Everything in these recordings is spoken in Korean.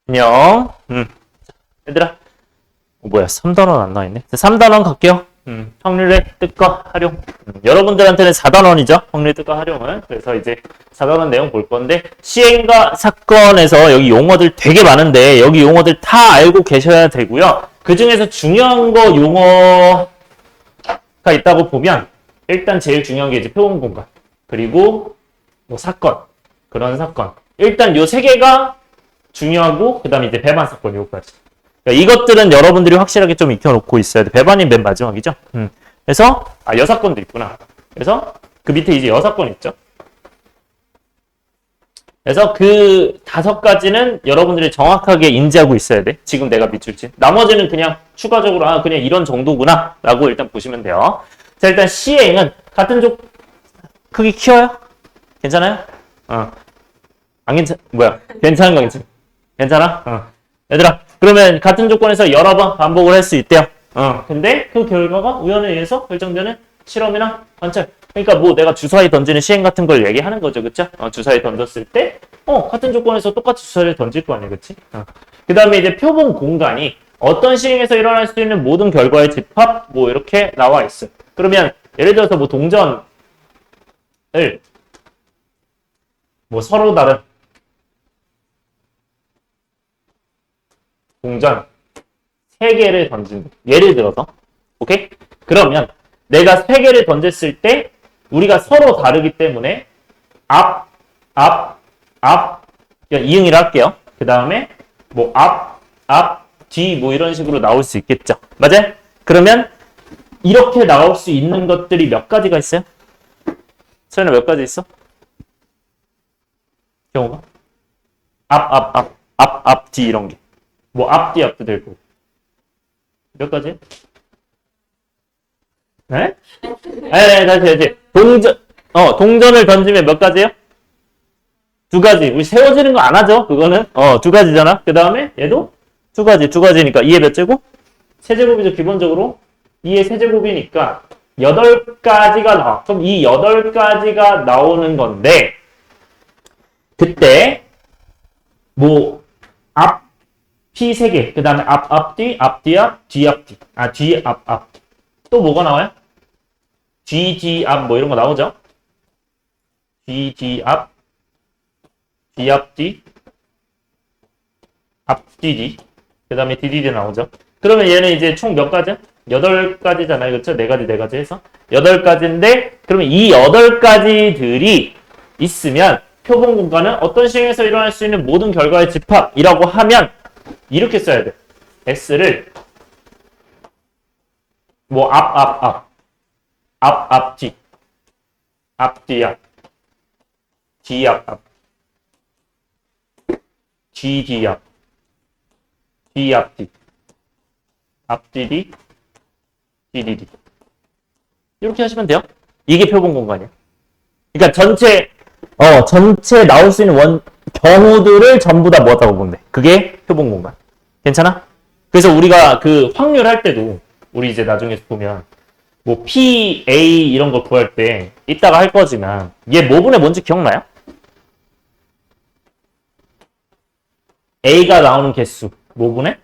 안녕. 얘들아. 뭐야, 3단원 안 나와있네. 3단원 갈게요. 확률의 뜻과 활용. 여러분들한테는 4단원이죠. 확률의 뜻과 활용은. 그래서 이제 4단원 내용 볼 건데, 시행과 사건에서 여기 용어들 되게 많은데, 여기 용어들 다 알고 계셔야 되고요. 그 중에서 중요한 거 용어가 있다고 보면, 일단 제일 중요한 게 이제 표본 공간. 그리고 뭐 사건. 그런 사건. 일단 요 세 개가 중요하고, 그 다음에 이제 배반 사건 요거까지. 그러니까 이것들은 여러분들이 확실하게 좀 익혀놓고 있어야 돼. 배반이 맨 마지막이죠. 그래서 여사건도 있구나. 그래서 그 밑에 이제 여사건 있죠. 그래서 그 5가지는 여러분들이 정확하게 인지하고 있어야 돼. 지금 내가 밑줄 친. 나머지는 그냥 추가적으로 그냥 이런 정도구나 라고 일단 보시면 돼요. 자, 일단 시행은 같은 족 크기 키워요? 괜찮아요? 안 괜찮은 거 괜찮아? 괜찮아? 얘들아, 그러면 같은 조건에서 여러 번 반복을 할 수 있대요. 근데 그 결과가 우연에 의해서 결정되는 실험이나 관찰. 그러니까 뭐 내가 주사위 던지는 시행 같은 걸 얘기하는 거죠. 그쵸? 주사위 던졌을 때, 같은 조건에서 똑같이 주사위를 던질 거 아니야. 그치? 그 다음에 이제 표본 공간이 어떤 시행에서 일어날 수 있는 모든 결과의 집합, 뭐 이렇게 나와 있어. 그러면 예를 들어서 뭐 동전을 뭐 서로 다른 동전 3개를 던진다. 예를 들어서. 오케이? 그러면 내가 3개를 던졌을 때 우리가 서로 다르기 때문에 앞, 이응이라 할게요. 그 다음에 뭐 뒤 뭐 이런 식으로 나올 수 있겠죠. 맞아요? 그러면 이렇게 나올 수 있는 것들이 몇 가지가 있어요? 서연아 몇 가지 있어? 경우가? 뒤 이런 게. 뭐 앞뒤 앞도 되고 몇 가지? 네? 네, 다시 동전을 던지면 몇 가지요? 2가지. 우리 세워지는 거 안 하죠? 그거는 2가지잖아. 그 다음에 얘도 2가지니까 2의 몇 제곱? 세제곱이죠. 기본적으로 2의 세제곱이니까 8가지가 나와. 그럼 이 8가지가 나오는 건데 그때 뭐 P 3개, 그 다음에 뒤, 뒤, 뒤, 뒤, 또 뭐가 나와요? 뒤, 뭐 이런 거 나오죠? 뒤, 뒤, 뒤, 뒤, 그 다음에 뒤 나오죠? 그러면 얘는 이제 총 몇 가지? 8가지잖아요. 그렇죠? 4가지 해서. 8가지인데, 그러면 이 8가지들이 있으면 표본 공간은 어떤 시행에서 일어날 수 있는 모든 결과의 집합이라고 하면 이렇게 써야 돼. S를 뭐 뒤, 뒤, 뒤, 뒤, 뒤, 뒤, 뒤. 이렇게 하시면 돼요. 이게 표본 공간이에요. 그러니까 전체 나올 수 있는 경우들을 전부 다 뭐였다고 보면 돼. 그게 표본 공간. 괜찮아? 그래서 우리가 그 확률 할 때도 우리 이제 나중에 보면 뭐 P, A 이런 거 구할 때 이따가 할 거지만 얘 뭐분의 뭔지 기억나요? A가 나오는 개수 뭐분의?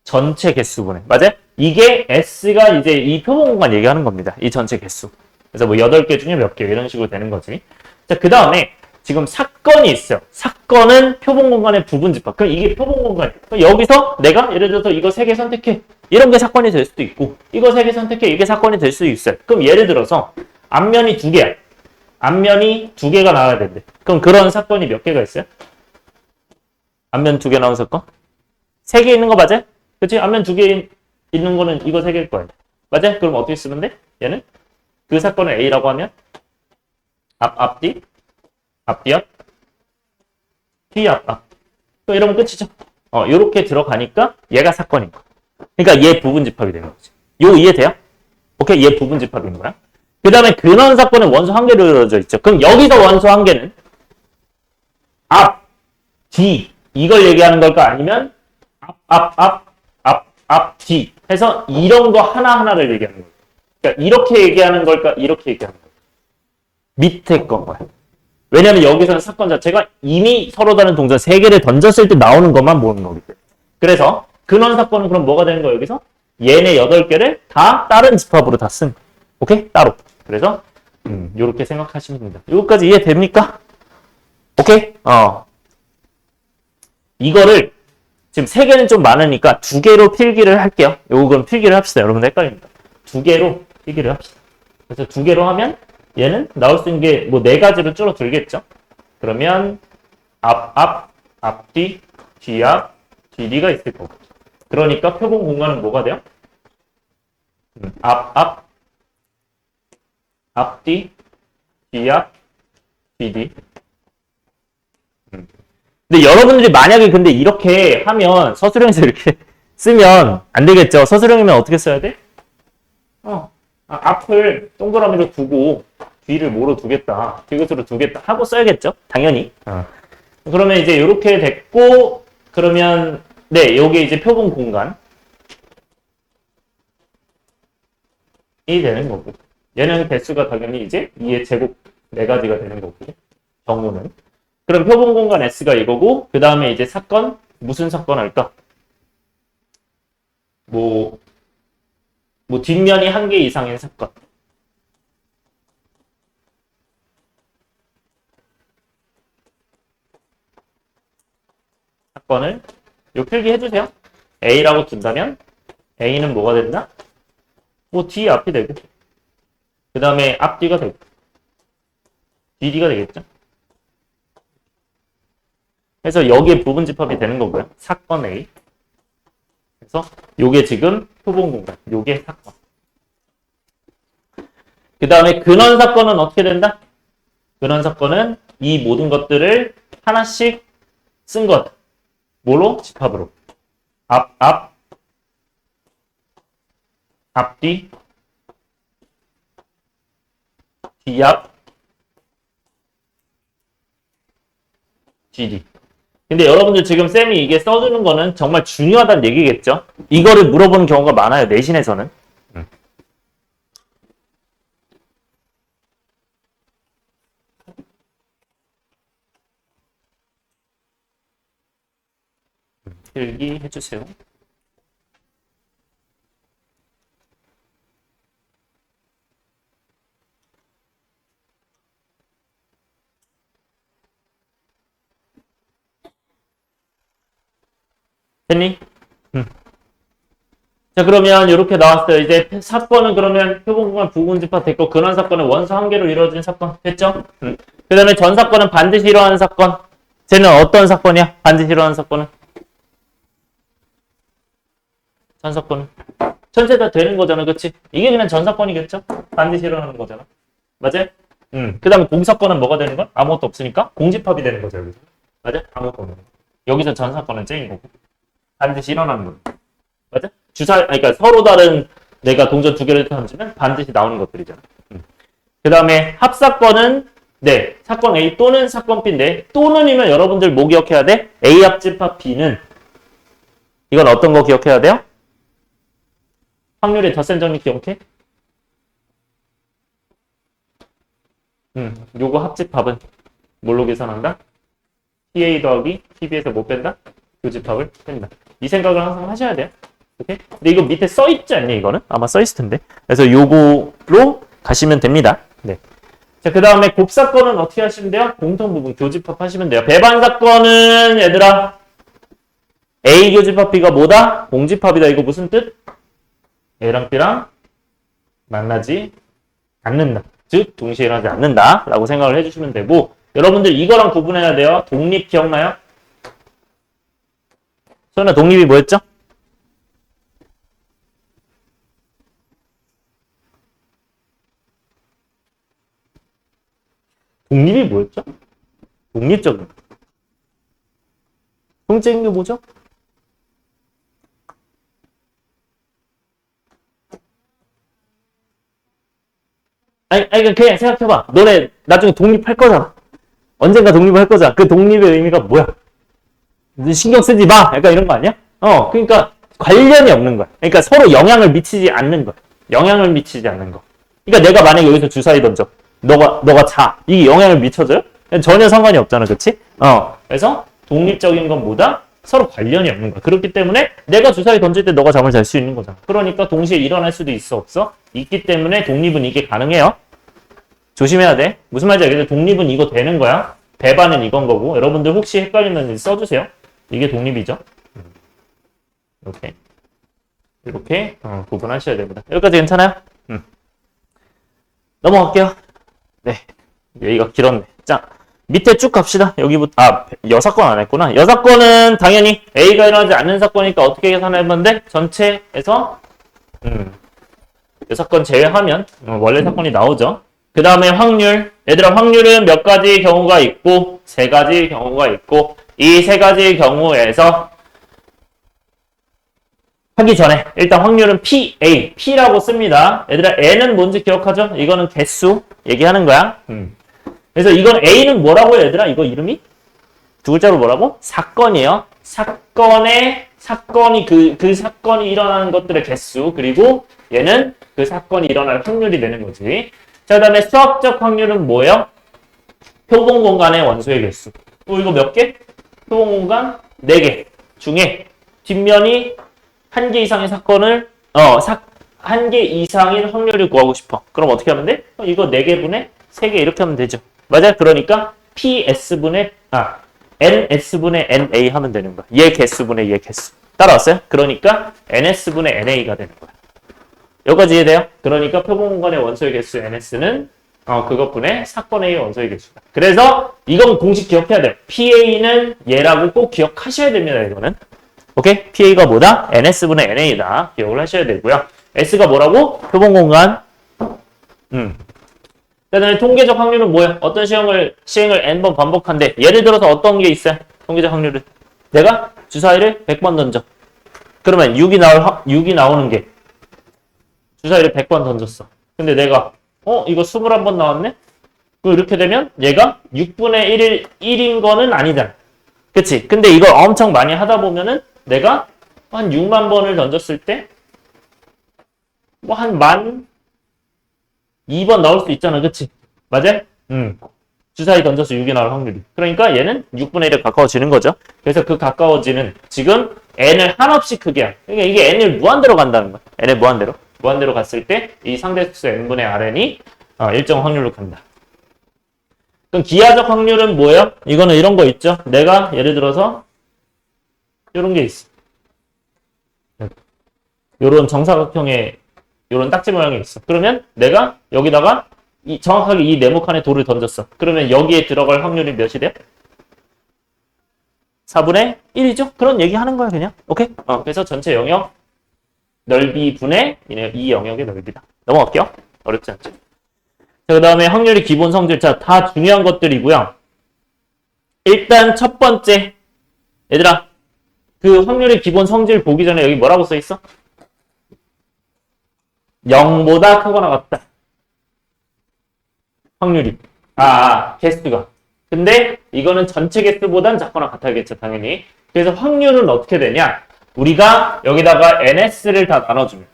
전체 개수분의. 맞아요? 이게 S가 이제 이 표본 공간 얘기하는 겁니다. 이 전체 개수. 그래서 뭐 8개 중에 몇 개 이런 식으로 되는 거지. 자, 그 다음에 지금 사건이 있어요. 사건은 표본 공간의 부분 집합. 그럼 이게 표본 공간이에요. 여기서 내가 예를 들어서 이거 3개 선택해. 이런 게 사건이 될 수도 있고 이거 3개 선택해. 이게 사건이 될 수도 있어요. 그럼 예를 들어서 앞면이 2개야. 앞면이 2개가 나와야 된대. 그럼 그런 사건이 몇 개가 있어요? 앞면 2개 나온 사건? 3개 있는 거 맞아요? 그치? 앞면 2개 있는 거는 이거 3개일 거예요. 맞아요? 그럼 어떻게 쓰면 돼? 얘는? 그 사건을 A라고 하면 앞뒤 뒤 또 이러면 끝이죠. 요렇게 들어가니까 얘가 사건인 거야. 그러니까 얘 부분 집합이 되는 거지. 요 이해돼요? 오케이, 얘 부분 집합인 거야. 그 다음에 근원 사건은 원소 한 개로 이루어져 있죠. 그럼 여기서 원소 한 개는 뒤 이걸 얘기하는 걸까? 아니면 뒤 해서 이런 거 하나하나를 얘기하는 거야. 그러니까 이렇게 얘기하는 걸까? 이렇게 얘기하는 거야. 밑에 건 거야. 왜냐면 여기서는 사건 자체가 이미 서로 다른 동전 3개를 던졌을 때 나오는 것만 모르는 거기 때문에. 그래서 근원 사건은 그럼 뭐가 되는 거예요, 여기서? 얘네 8개를 다 다른 집합으로 다 쓴. 오케이? 따로. 그래서 요렇게 생각하시면 됩니다. 여기까지 이해됩니까? 오케이? 이거를 지금 3개는 좀 많으니까 2개로 필기를 할게요. 요거 그럼 필기를 합시다. 여러분들 헷갈립니다. 2개로 필기를 합시다. 그래서 2개로 하면 얘는 나올 수 있는 게 뭐 4가지로 줄어들겠죠? 그러면 앞뒤, 뒤앞, 뒤뒤가 있을 거고. 그러니까 표본 공간은 뭐가 돼요? 앞뒤, 뒤앞, 뒤뒤. 근데 여러분들이 만약에 근데 이렇게 하면 서술형에서 이렇게 쓰면 안 되겠죠? 서술형이면 어떻게 써야 돼? 앞을 동그라미로 두고 뒤를 뭐로 두겠다, 뒤것으로 두겠다 하고 써야겠죠? 당연히. 그러면 이제 이렇게 됐고, 그러면 네, 요게 이제 표본 공간이 되는 거고, 얘는 개수가 당연히 이제 2의 제곱 4가지가 되는 거고, 경우는. 그럼 표본 공간 S가 이거고, 그 다음에 이제 사건, 무슨 사건 할까? 뭐 뒷면이 1개 이상인 사건. 사건을 요 필기 해주세요. A라고 둔다면 A는 뭐가 된다? 뭐 D 앞이 되고, 그 다음에 앞뒤가 되고, DD가 되겠죠? 그래서 여기에 부분 집합이 되는 거고요. 사건 A. 그래서 요게 지금 표본 공간, 요게 사건. 그 다음에 근원 사건은 어떻게 된다? 근원 사건은 이 모든 것들을 하나씩 쓴 것. 뭐로? 집합으로. 앞뒤, 뒤앞, 뒤뒤. 근데 여러분들 지금 쌤이 이게 써주는 거는 정말 중요하다는 얘기겠죠? 이거를 물어보는 경우가 많아요, 내신에서는. 필기 해주세요. 됐니? 자, 그러면 이렇게 나왔어요. 이제 사건은 그러면 표본공간 부분집합 됐고, 근원 사건은 원소 한 개로 이루어진 사건 됐죠? 그 다음에 전 사건은 반드시 일어나는 사건. 쟤는 어떤 사건이야? 반드시 일어나는 사건은? 전 사건은 전체 다 되는 거잖아, 그치? 이게 그냥 전 사건이겠죠? 반드시 일어나는 거잖아, 맞아요? 그 다음에 공사건은 뭐가 되는 거야? 아무것도 없으니까 공집합이 되는 거죠, 여기서. 맞아? 아무것도 없는 거. 여기서 전 사건은 쨍인 거고, 반드시 일어나는 거. 맞아? 그러니까 서로 다른 내가 동전 2개를 던지면 반드시 나오는 것들이잖아. 그 다음에 합사건은 네, 사건 A 또는 사건 B인데, 또는이면 여러분들 뭐 기억해야 돼? A 합집합 B는 이건 어떤 거 기억해야 돼요? 확률의 덧셈 정리 기억해? 요거 합집합은 뭘로 계산한다? TA 더하기 TB에서 못 뺀다? 교집합을 뺀다. 이 생각을 항상 하셔야 돼요. 오케이? 근데 이거 밑에 써있지 않니, 이거는? 아마 써있을 텐데. 그래서 요거로 가시면 됩니다. 네. 자, 그 다음에 곱사건은 어떻게 하시면 돼요? 공통 부분 교집합 하시면 돼요. 배반사건은 얘들아, A 교집합 B가 뭐다? 공집합이다. 이거 무슨 뜻? A랑 B랑 만나지 않는다. 즉, 동시에 일어나지 않는다. 라고 생각을 해주시면 되고, 여러분들 이거랑 구분해야 돼요. 독립 기억나요? 소연아, 독립이 뭐였죠? 독립이 뭐였죠? 독립적인. 통째인 게 뭐죠? 아니, 그냥 생각해봐. 너네 나중에 독립할 거잖아. 언젠가 독립을 할 거잖아. 그 독립의 의미가 뭐야? 신경 쓰지 마! 약간 이런 거 아니야? 그러니까 관련이 없는 거야. 그러니까 서로 영향을 미치지 않는 거야. 영향을 미치지 않는 거. 그러니까 내가 만약에 여기서 주사위 던져. 너가 자. 이게 영향을 미쳐줘요? 전혀 상관이 없잖아, 그치? 그래서 독립적인 건 뭐다? 서로 관련이 없는 거야. 그렇기 때문에 내가 주사위 던질 때 너가 잠을 잘 수 있는 거잖아. 그러니까 동시에 일어날 수도 있어, 없어? 있기 때문에 독립은 이게 가능해요. 조심해야 돼. 무슨 말인지 알겠지? 독립은 이거 되는 거야. 배반은 이건 거고. 여러분들 혹시 헷갈리면 써주세요. 이게 독립이죠. 이렇게 구분하셔야 됩니다. 여기까지 괜찮아요? 넘어갈게요. 네, 여기가 길었네. 자, 밑에 쭉 갑시다. 여기부터 여사건 안 했구나. 여사건은 당연히 A가 일어나지 않는 사건이니까 어떻게 계산해봤는데 전체에서 여사건 제외하면 원래 사건이 나오죠. 그 다음에 확률. 얘들아, 확률은 몇 가지 경우가 있고 세 가지 경우가 있고 이 세 가지 경우에서 하기 전에 일단 확률은 PA, P라고 씁니다. 얘들아, N은 뭔지 기억하죠? 이거는 개수 얘기하는 거야. 그래서 이건 A는 뭐라고요, 얘들아? 이거 이름이? 두 글자로 뭐라고? 사건이에요. 사건이 그 사건이 일어나는 것들의 개수. 그리고 얘는 그 사건이 일어날 확률이 되는 거지. 자, 그 다음에 수학적 확률은 뭐예요? 표본 공간의 원소의 개수. 이거 몇 개? 표본 공간 4개 중에 뒷면이 한 개 이상의 사건을 한 개 이상인 확률을 구하고 싶어. 그럼 어떻게 하면 돼? 이거 4개분의 3개 이렇게 하면 되죠. 맞아요? 그러니까 NS분의 NA 하면 되는 거야. 얘 개수분의 얘 개수. 따라왔어요? 그러니까 NS분의 NA가 되는 거야. 여기까지 이해돼요? 그러니까 표본 공간의 원소의 개수 NS는 그것분의 사건 A의 원소의 개수다. 그래서 이건 공식 기억해야 돼요. PA는 얘라고 꼭 기억하셔야 됩니다. 이거는. 오케이? PA가 뭐다? NS분의 NA다. 기억을 하셔야 되고요. S가 뭐라고? 표본 공간. 그다음에 통계적 확률은 뭐예요? 어떤 시행을 n번 반복한데 예를 들어서 어떤 게 있어요? 통계적 확률은 내가 주사위를 100번 던져. 그러면 6이 나오는 게 주사위를 100번 던졌어. 근데 내가 이거 21번 나왔네? 그럼 이렇게 되면 얘가 6분의 1인 거는 아니잖아. 그치? 근데 이걸 엄청 많이 하다 보면은 내가 한 6만 번을 던졌을 때 뭐 한 12,000번 나올 수 있잖아. 그치? 맞아? 주사위 던져서 6이 나올 확률이. 그러니까 얘는 6분의 1에 가까워지는 거죠. 그래서 그 가까워지는 지금 n을 한없이 크게 한. 그러니까 이게 n을 무한대로 간다는 거야. n을 무한대로. 무한대로 갔을 때 이 상대수의 n분의 Rn이 일정 확률로 간다. 그럼 기하적 확률은 뭐예요? 이거는 이런 거 있죠. 내가 예를 들어서 이런 게 있어. 요런 정사각형의 요런 딱지 모양이 있어. 그러면 내가 여기다가 정확하게 이 네모칸에 돌을 던졌어. 그러면 여기에 들어갈 확률이 몇이 돼? 4분의 1이죠? 그런 얘기 하는 거야, 그냥. 오케이? 그래서 전체 영역 넓이 분의 이 영역의 넓이다. 넘어갈게요. 어렵지 않죠? 자, 그 다음에 확률이 기본 성질. 자, 다 중요한 것들이고요. 일단 첫 번째. 얘들아, 그 확률의 기본 성질 보기 전에 여기 뭐라고 써 있어? 0보다 크거나 같다. 확률이. 개수가. 근데 이거는 전체 개수보단 작거나 같아야겠죠, 당연히. 그래서 확률은 어떻게 되냐? 우리가 여기다가 NS를 다 나눠주면.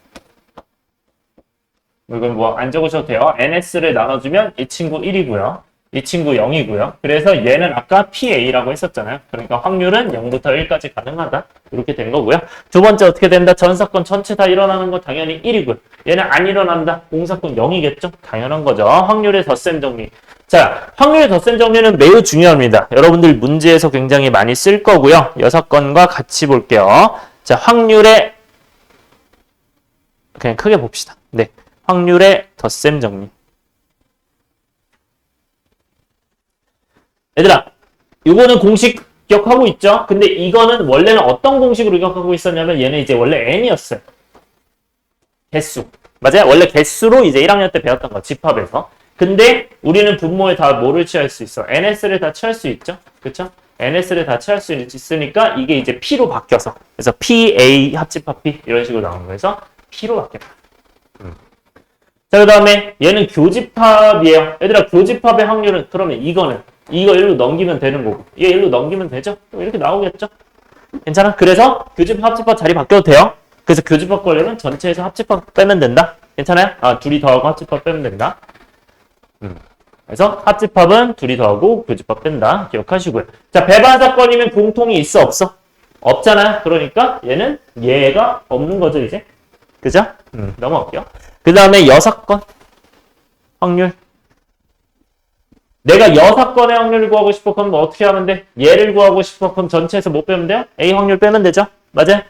이건 뭐 안 적으셔도 돼요. NS를 나눠주면 이 친구 1이고요. 이 친구 0이고요. 그래서 얘는 아까 PA라고 했었잖아요. 그러니까 확률은 0부터 1까지 가능하다. 이렇게 된 거고요. 두 번째 어떻게 된다? 전 사건 전체 다 일어나는 건 당연히 1이고요. 얘는 안 일어난다. 공사건 0이겠죠? 당연한 거죠. 확률의 덧셈 정리. 자, 확률의 덧셈 정리는 매우 중요합니다. 여러분들 문제에서 굉장히 많이 쓸 거고요. 6건과 같이 볼게요. 자, 확률의 그냥 크게 봅시다. 네, 확률의 덧셈 정리. 얘들아, 이거는 공식 기억하고 있죠? 근데 이거는 원래는 어떤 공식으로 기억하고 있었냐면 얘는 이제 원래 n이었어요. 개수. 맞아요? 원래 개수로 이제 1학년 때 배웠던 거, 집합에서. 근데 우리는 분모에 다 뭐를 취할 수 있어? NS를 다 취할 수 있죠? 그쵸? NS를 다 취할 수 있으니까 이게 이제 P로 바뀌어서. 그래서 PA 합집합 P 이런 식으로 나오는 거에서 P로 바뀌었다. 자, 그 다음에 얘는 교집합이에요. 얘들아, 교집합의 확률은 그러면 이거 일로 넘기면 되는 거고 얘 일로 넘기면 되죠? 이렇게 나오겠죠? 괜찮아? 그래서 교집합 합집합 자리 바뀌어도 돼요. 그래서 교집합 걸려면 전체에서 합집합 빼면 된다. 괜찮아요? 둘이 더하고 합집합 빼면 된다. 그래서 합집합은 둘이 더하고 교집합 뺀다. 기억하시고요. 자, 배반 사건이면 공통이 있어, 없어? 없잖아. 그러니까 얘가 없는 거죠, 이제. 그죠? 넘어갈게요. 그 다음에 여사건 확률. 내가 여사건의 확률을 구하고 싶어. 그럼 어떻게 하면 돼? 얘를 구하고 싶어. 그럼 전체에서 못 빼면 돼요? A 확률 빼면 되죠? 맞아요?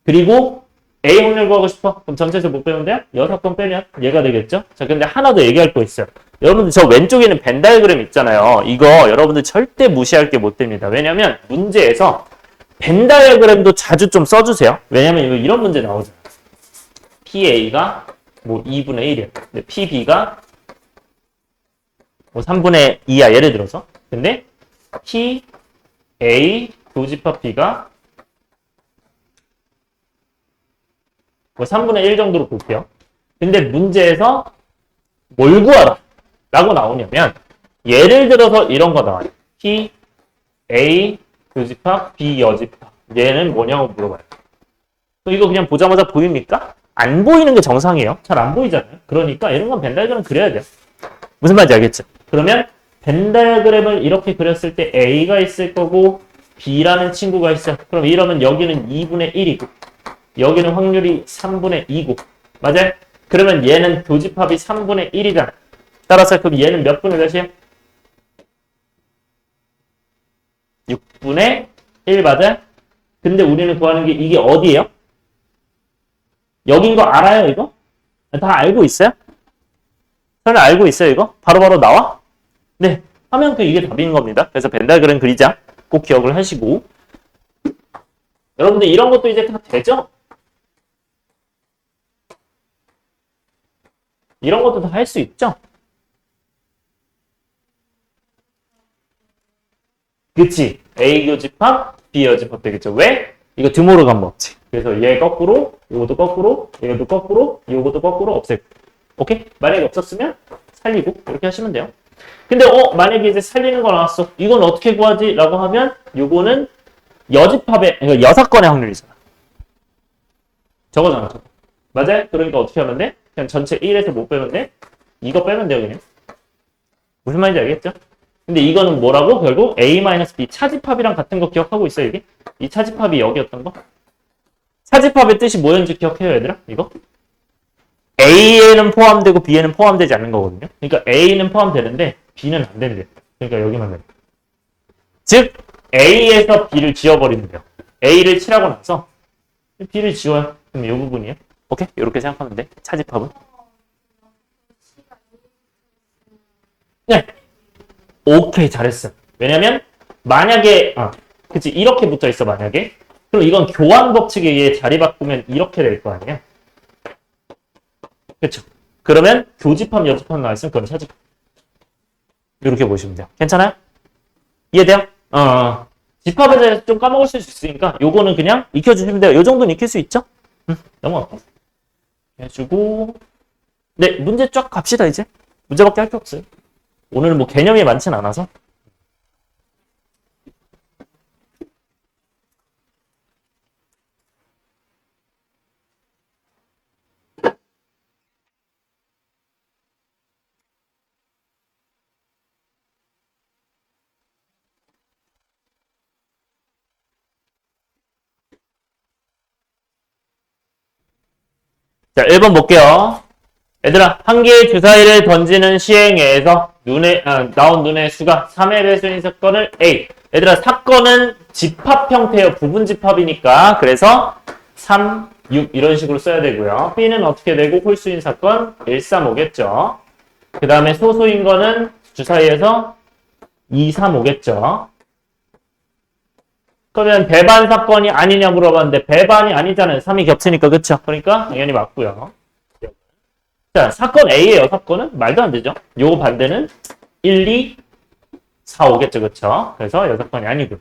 그리고 A 확률 구하고 싶어. 그럼 전체에서 못 빼면 돼요? 여사건 빼면 얘가 되겠죠? 자, 근데 하나 더 얘기할 거 있어요. 여러분들 저 왼쪽에는 벤 다이어그램 있잖아요. 이거 여러분들 절대 무시할 게 못 됩니다. 왜냐면 문제에서 벤 다이어그램도 자주 좀 써주세요. 왜냐면 이런 문제 나오잖아요. PA가 뭐 2분의 1이야. 근데 PB가 뭐 3분의 2야. 예를 들어서. 근데 PA 교집합 B가 뭐 3분의 1 정도로 볼게요. 근데 문제에서 뭘 구하라 라고 나오냐면 예를 들어서 이런 거 나와요. PA 교집합 B 여집합 얘는 뭐냐고 물어봐요. 이거 그냥 보자마자 보입니까? 안 보이는 게 정상이에요. 잘 안 보이잖아요. 그러니까 이런 건 벤 다이어그램 그려야 돼요. 무슨 말인지 알겠죠? 그러면 벤 다이어그램을 이렇게 그렸을 때 A가 있을 거고 B라는 친구가 있어요. 그럼 이러면 여기는 2분의 1이고 여기는 확률이 3분의 2고 맞아요? 그러면 얘는 교집합이 3분의 1이잖아. 따라서 그럼 얘는 몇 분의 몇이에요? 6분의 1 맞아요? 근데 우리는 구하는 게 이게 어디예요? 여긴 거 알아요 이거? 다 알고 있어요? 저는 알고 있어요 이거? 바로바로 나와? 네 하면 이게 답인 겁니다. 그래서 벤 다이어그램 그리자 꼭 기억을 하시고 여러분들 이런 것도 이제 다 되죠? 이런 것도 다 할 수 있죠? 그치? A 교집합, B 여집합 되겠죠? 왜? 이거 드모르 간법 없지. 그래서 얘 거꾸로, 이것도 거꾸로, 이것도 거꾸로, 이것도 거꾸로 없애고. 오케이? 만약에 없었으면 살리고 이렇게 하시면 돼요. 근데 만약에 이제 살리는 거 나왔어. 이건 어떻게 구하지? 라고 하면 요거는 여집합의, 그러니까 여사건의 확률이잖아. 저거잖아. 저거. 맞아요? 그러니까 어떻게 하면 돼? 그냥 전체 1에서 못 빼면 돼? 이거 빼면 돼요, 그냥. 무슨 말인지 알겠죠? 근데 이거는 뭐라고? 결국 A-B 차집합이랑 같은 거 기억하고 있어요, 이게? 이 차집합이 여기였던 거? 차집합의 뜻이 뭐였는지 기억해요, 얘들아? 이거? A에는 포함되고 B에는 포함되지 않는 거거든요. 그러니까 A는 포함되는데 B는 안 된대요. 그러니까 여기만 돼요. 즉, A에서 B를 지워버리면 돼요. A를 칠하고 나서 B를 지워요. 그럼 이 부분이에요. 오케이? 이렇게 생각하면 돼. 차집합은. 네. 오케이, 잘했어. 왜냐면 만약에 그치 이렇게 붙어 있어 만약에 그럼 이건 교환 법칙에 의해 자리 바꾸면 이렇게 될 거 아니에요? 그쵸? 그러면 교집합, 여집합 나와있으면 그건 차집합. 이렇게 보시면 돼요. 괜찮아요? 이해돼요? 집합에 대해서 좀 까먹을 수 있으니까 요거는 그냥 익혀주시면 돼요. 요 정도는 익힐 수 있죠? 넘어갈게요. 해주고 네, 문제 쫙 갑시다 이제. 문제밖에 할 게 없어요. 오늘 뭐 개념이 많진 않아서. 자, 1번 볼게요. 얘들아, 한 개의 주사위를 던지는 시행에서 나온 눈의 수가 3의 배수인 사건을 A. 얘들아, 사건은 집합 형태예요. 부분 집합이니까. 그래서 3, 6 이런 식으로 써야 되고요. B는 어떻게 되고 홀수인 사건 1, 3, 5겠죠. 그 다음에 소수인 거는 주사위에서 2, 3, 5겠죠. 그러면 배반 사건이 아니냐 물어봤는데 배반이 아니잖아요. 3이 겹치니까 그쵸? 그러니까 당연히 맞고요. 자, 사건 A의 여사건은 말도 안 되죠. 요 반대는 1, 2, 4, 5겠죠. 그쵸? 그래서 여사건이 아니고.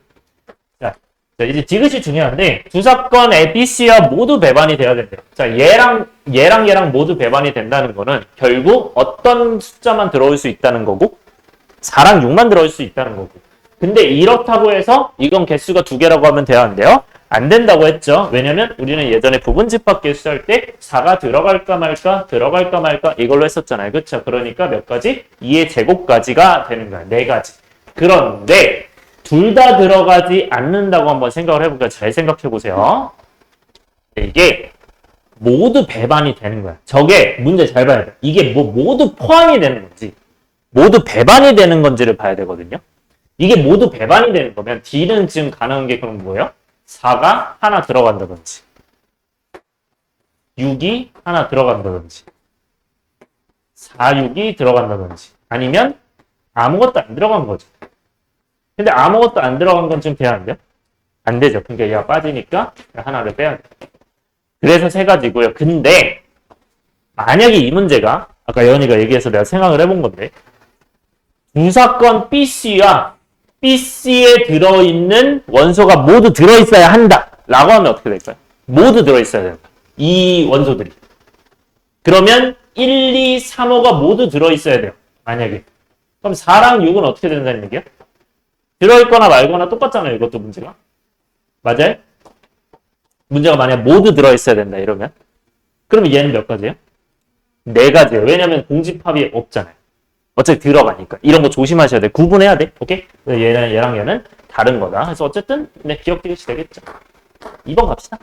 자, 이제 디귿이 중요한데 두 사건 A, B, C와 모두 배반이 돼야 된대요. 자, 얘랑 모두 배반이 된다는 거는 결국 어떤 숫자만 들어올 수 있다는 거고 4랑 6만 들어올 수 있다는 거고. 근데 이렇다고 해서 이건 개수가 2개라고 하면 돼야 안 돼요? 안 된다고 했죠. 왜냐면 우리는 예전에 부분집합계 수할 때 4가 들어갈까 말까 이걸로 했었잖아요. 그렇죠? 그러니까 몇 가지? 2의 제곱까지가 되는 거야. 4가지. 그런데 둘 다 들어가지 않는다고 한번 생각을 해볼까요? 잘 생각해 보세요. 이게 모두 배반이 되는 거야. 저게 문제 잘 봐야 돼. 이게 뭐 모두 포함이 되는 건지 모두 배반이 되는 건지를 봐야 되거든요. 이게 모두 배반이 되는 거면 D는 지금 가능한 게 그럼 뭐예요? 4가 하나 들어간다든지 6이 하나 들어간다든지 4, 6이 들어간다든지 아니면 아무것도 안 들어간 거죠. 근데 아무것도 안 들어간 건 지금 돼야 안 돼요? 안 되죠. 그러니까 얘가 빠지니까 하나를 빼야 돼요. 그래서 세 가지고요. 근데 만약에 이 문제가 아까 예언이가 얘기해서 내가 생각을 해본 건데 두 사건 BC와 BC에 들어있는 원소가 모두 들어있어야 한다 라고 하면 어떻게 될까요? 모두 들어있어야 된다. 이 원소들이. 그러면 1, 2, 3, 5가 모두 들어있어야 돼요. 만약에. 그럼 4랑 6은 어떻게 된다는 얘기야? 들어있거나 말거나 똑같잖아요. 이것도 문제가. 맞아요? 문제가 만약 모두 들어있어야 된다 이러면 그러면 얘는 몇 가지예요? 4가지예요. 왜냐면 공집합이 없잖아요. 어차피 들어가니까. 이런 거 조심하셔야 돼. 구분해야 돼. 오케이? 얘랑 얘는 다른 거다. 그래서 어쨌든 네, 기억되시 되겠죠. 2번 갑시다.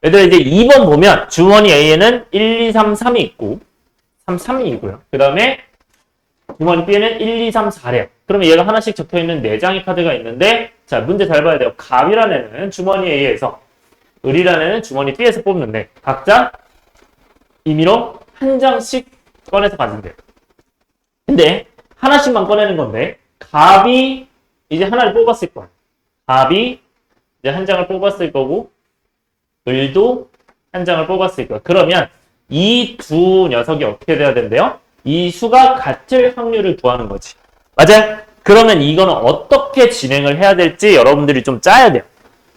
얘들아 이제 2번 보면 주머니 A에는 1, 2, 3, 3이 있고 3, 3이고요. 그 다음에 주머니 B에는 1, 2, 3, 4래요. 그러면 얘가 하나씩 적혀있는 4장의 카드가 있는데 자 문제 잘 봐야 돼요. 갑이라는 애는 주머니 A에서 을이라는 애는 주머니 B에서 뽑는데 각자 임의로 한 장씩 꺼내서 가진대요. 근데 하나씩만 꺼내는 건데 갑이 이제 하나를 뽑았을 거야. 갑이 이제 한 장을 뽑았을 거고 을도 한 장을 뽑았을 거야. 그러면 이 두 녀석이 어떻게 돼야 된대요? 이 수가 같을 확률을 구하는 거지. 맞아요? 그러면 이거는 어떻게 진행을 해야 될지 여러분들이 좀 짜야 돼요.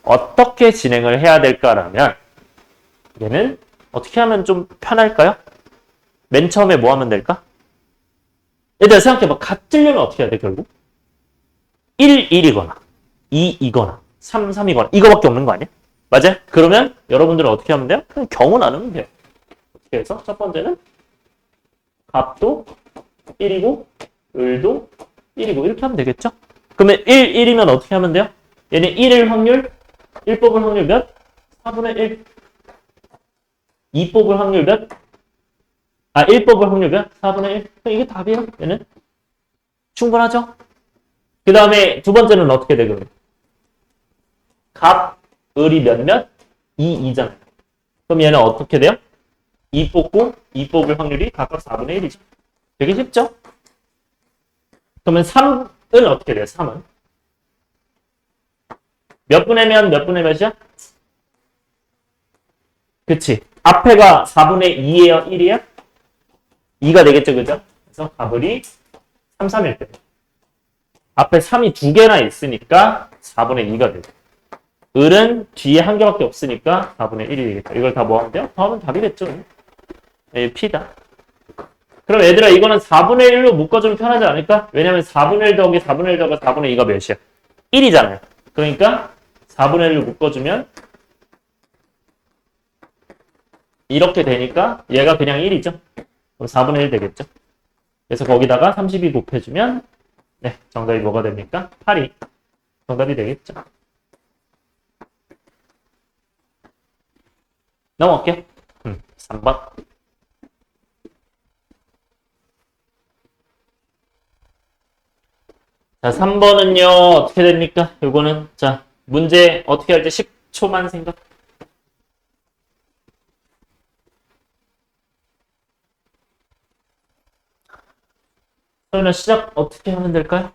어떻게 진행을 해야 될까라면 얘는 어떻게 하면 좀 편할까요? 맨 처음에 뭐 하면 될까? 얘들아 생각해봐. 같으려면 어떻게 해야 돼 결국? 1, 1이거나 2, 2거나 3, 3이거나 이거밖에 없는 거 아니야? 맞아요? 그러면 여러분들은 어떻게 하면 돼요? 그냥 경우 나누면 돼요. 어떻게 해서? 첫 번째는 갑도 1이고 을도 1이고 이렇게 하면 되겠죠? 그러면 1, 1이면 어떻게 하면 돼요? 얘는 1일 확률 1 뽑을 확률 몇? 4분의 1 2 뽑을 확률 몇? 1 뽑을 확률 몇? 4분의 1 이게 답이에요. 얘는 충분하죠? 그 다음에 두 번째는 어떻게 되거든요? 갑, 을이 몇몇? 2, 2잖아요. 그럼 얘는 어떻게 돼요? 2 뽑고 2 뽑을 확률이 각각 4분의 1이죠. 되게 쉽죠? 그러면 3은 어떻게 돼요? 3은? 몇 분의 몇 분의 몇이야? 그치. 앞에가 4분의 2예요? 1이에요? 2가 되겠죠, 그죠? 그래서 갑을이 3, 3일 때. 앞에 3이 2개나 있으니까 4분의 2가 되죠. 을은 뒤에 한 개밖에 없으니까 4분의 1이 되겠죠. 이걸 다 뭐 하면 돼요? 더하면 답이겠죠. P다. 그럼 얘들아 이거는 4분의 1로 묶어주면 편하지 않을까? 왜냐면 4분의 1 더하기 4분의 1 더하기 4분의 2가 몇이야? 1이잖아요. 그러니까 4분의 1로 묶어주면 이렇게 되니까 얘가 그냥 1이죠. 그럼 4분의 1 되겠죠. 그래서 거기다가 32 곱해주면 네, 정답이 뭐가 됩니까? 8이 정답이 되겠죠. 넘어갈게요. 3번. 자, 3번은요, 어떻게 됩니까? 요거는, 자, 문제 어떻게 할지 10초만 생각. 그러면 시작 어떻게 하면 될까요?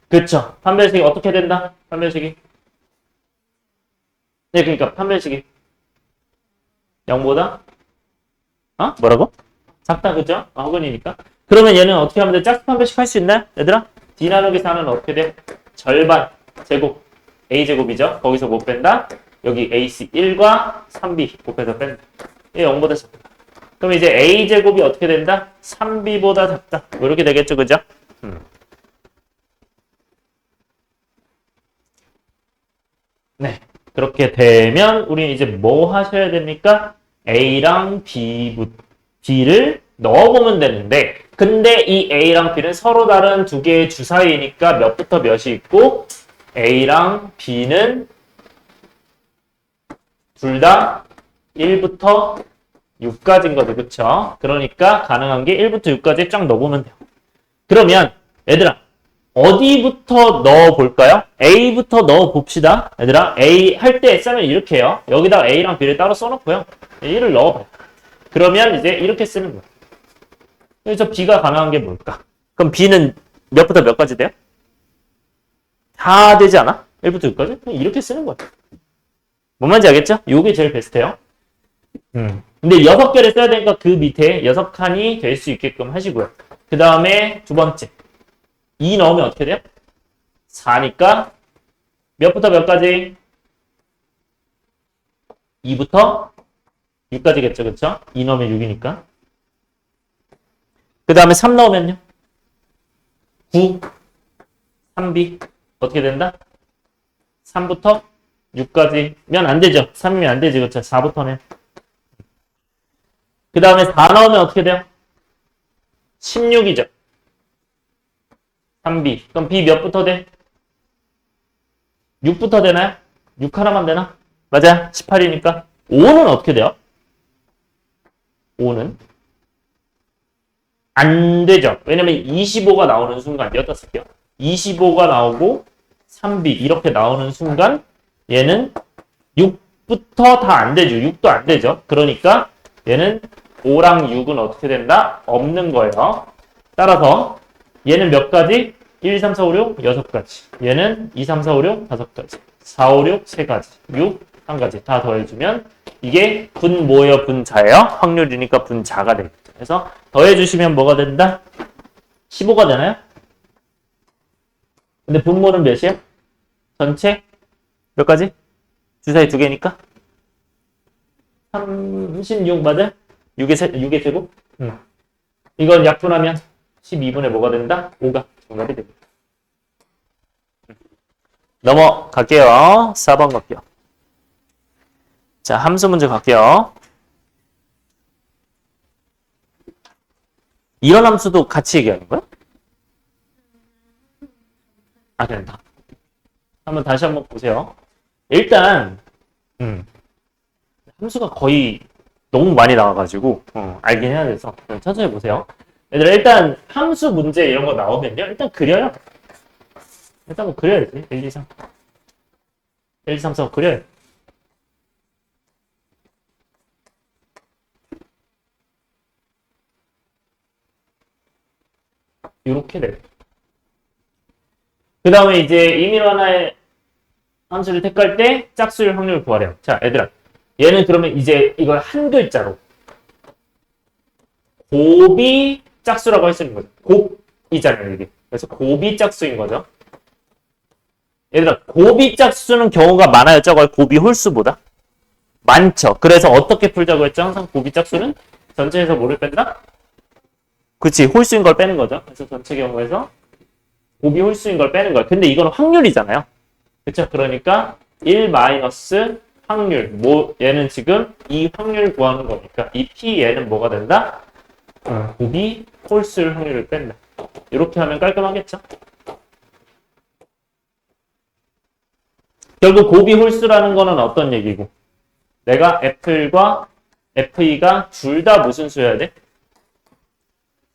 그쵸. 판별식이 어떻게 된다? 판별식이. 네, 그러니까 판별식이 0보다 뭐라고? 작다, 그죠? 허근이니까. 그러면 얘는 어떻게 하면 돼? 짝수 판별식 할 수 있나요? 얘들아? D 나누기 4는 어떻게 돼? 절반 제곱 A제곱이죠? 거기서 못 뺀다? 여기 AC 1과 3B 곱해서 뺀다. 얘 0보다 작다. 그럼 이제 a제곱이 어떻게 된다? 3b보다 작다. 뭐 이렇게 되겠죠, 그죠? 네. 그렇게 되면 우리 이제 뭐 하셔야 됩니까? a랑 b를 넣어보면 되는데, 근데 이 a랑 b는 서로 다른 두 개의 주사위니까 몇부터 몇이 있고, a랑 b는 둘 다 1부터 6까지인 거죠. 그쵸? 그러니까 가능한 게 1부터 6까지 쫙 넣어보면 돼요. 그러면 얘들아 어디부터 넣어볼까요? A부터 넣어봅시다. 얘들아 A 할 때 쓰면 이렇게 해요. 여기다가 A랑 B를 따로 써놓고요. A를 넣어봐요. 그러면 이제 이렇게 쓰는 거예요. 그래서 B가 가능한 게 뭘까? 그럼 B는 몇부터 몇까지 돼요? 다 되지 않아? 1부터 6까지? 그냥 이렇게 쓰는 거예요. 뭔 말인지 알겠죠? 요게 제일 베스트예요. 근데 6개를 써야 되니까 그 밑에 6칸이 될 수 있게끔 하시고요. 그 다음에 두 번째 2 넣으면 어떻게 돼요? 4니까 몇부터 몇까지? 2부터 6까지겠죠, 그쵸? 2 넣으면 6이니까. 그 다음에 3 넣으면요? 9, 3b 어떻게 된다? 3부터 6까지면 안 되죠. 3이면 안 되지, 그쵸? 4부터는. 그 다음에 4 넣으면 어떻게 돼요? 16이죠. 3b. 그럼 b 몇부터 돼? 6부터 되나요? 6 하나만 되나? 맞아. 18이니까. 5는 어떻게 돼요? 5는? 안 되죠. 왜냐면 25가 나오는 순간, 여기다 쓸게요. 25가 나오고 3b 이렇게 나오는 순간 얘는 6부터 다 안 되죠. 6도 안 되죠. 그러니까 얘는 5랑 6은 어떻게 된다? 없는 거예요. 따라서 얘는 몇 가지? 1, 2, 3, 4, 5, 6, 6가지. 얘는 2, 3, 4, 5, 6, 5가지. 4, 5, 6, 3가지. 6, 1가지. 다 더해주면 이게 분 뭐예요? 분자예요? 확률이니까 분자가 되겠죠. 그래서 더해주시면 뭐가 된다? 15가 되나요? 근데 분모는 몇이에요? 전체 몇 가지? 주사위 2개니까? 36 맞아요? 6의 제곱? 이건 약분하면 12분의 뭐가 된다? 5가 정답이 됩니다. 넘어갈게요. 4번 갈게요. 자, 함수 문제 갈게요. 이런 함수도 같이 얘기하는 거야? 아, 된다. 다시 한번 보세요. 일단 함수가 거의 너무 많이 나와가지고 알긴 해야 돼서 천천히 보세요. 얘들아 일단 함수 문제 이런 거 나오면요. 일단 그려요. 일단 뭐 그려야지. 1, 2, 3. 1, 2, 3, 4 그려요. 이렇게 돼. 그 다음에 이제 임의로 하나의 함수를 택할 때 짝수일 확률을 구하래요. 자, 얘들아. 얘는 그러면 이제 이걸 한 글자로 곱이 짝수라고 할 수 있는 거죠. 곱이잖아요, 이게. 그래서 곱이 짝수인 거죠. 얘들아, 곱이 짝수는 경우가 많아요, 적어요? 곱이 홀수보다? 많죠. 그래서 어떻게 풀자고 했죠? 항상 곱이 짝수는 전체에서 뭐를 뺀다? 그치, 홀수인 걸 빼는 거죠. 그래서 전체 경우에서 곱이 홀수인 걸 빼는 거예요. 근데 이건 확률이잖아요. 그쵸? 그러니까 1 마이너스 확률. 얘는 지금 이 확률 구하는 거니까 이 p 얘는 뭐가 된다? 곱이 홀수일 확률을 뺀다. 이렇게 하면 깔끔하겠죠? 결국 곱이 홀수라는 거는 어떤 얘기고? 내가 F과 FE가 둘 다 무슨 수여야 돼?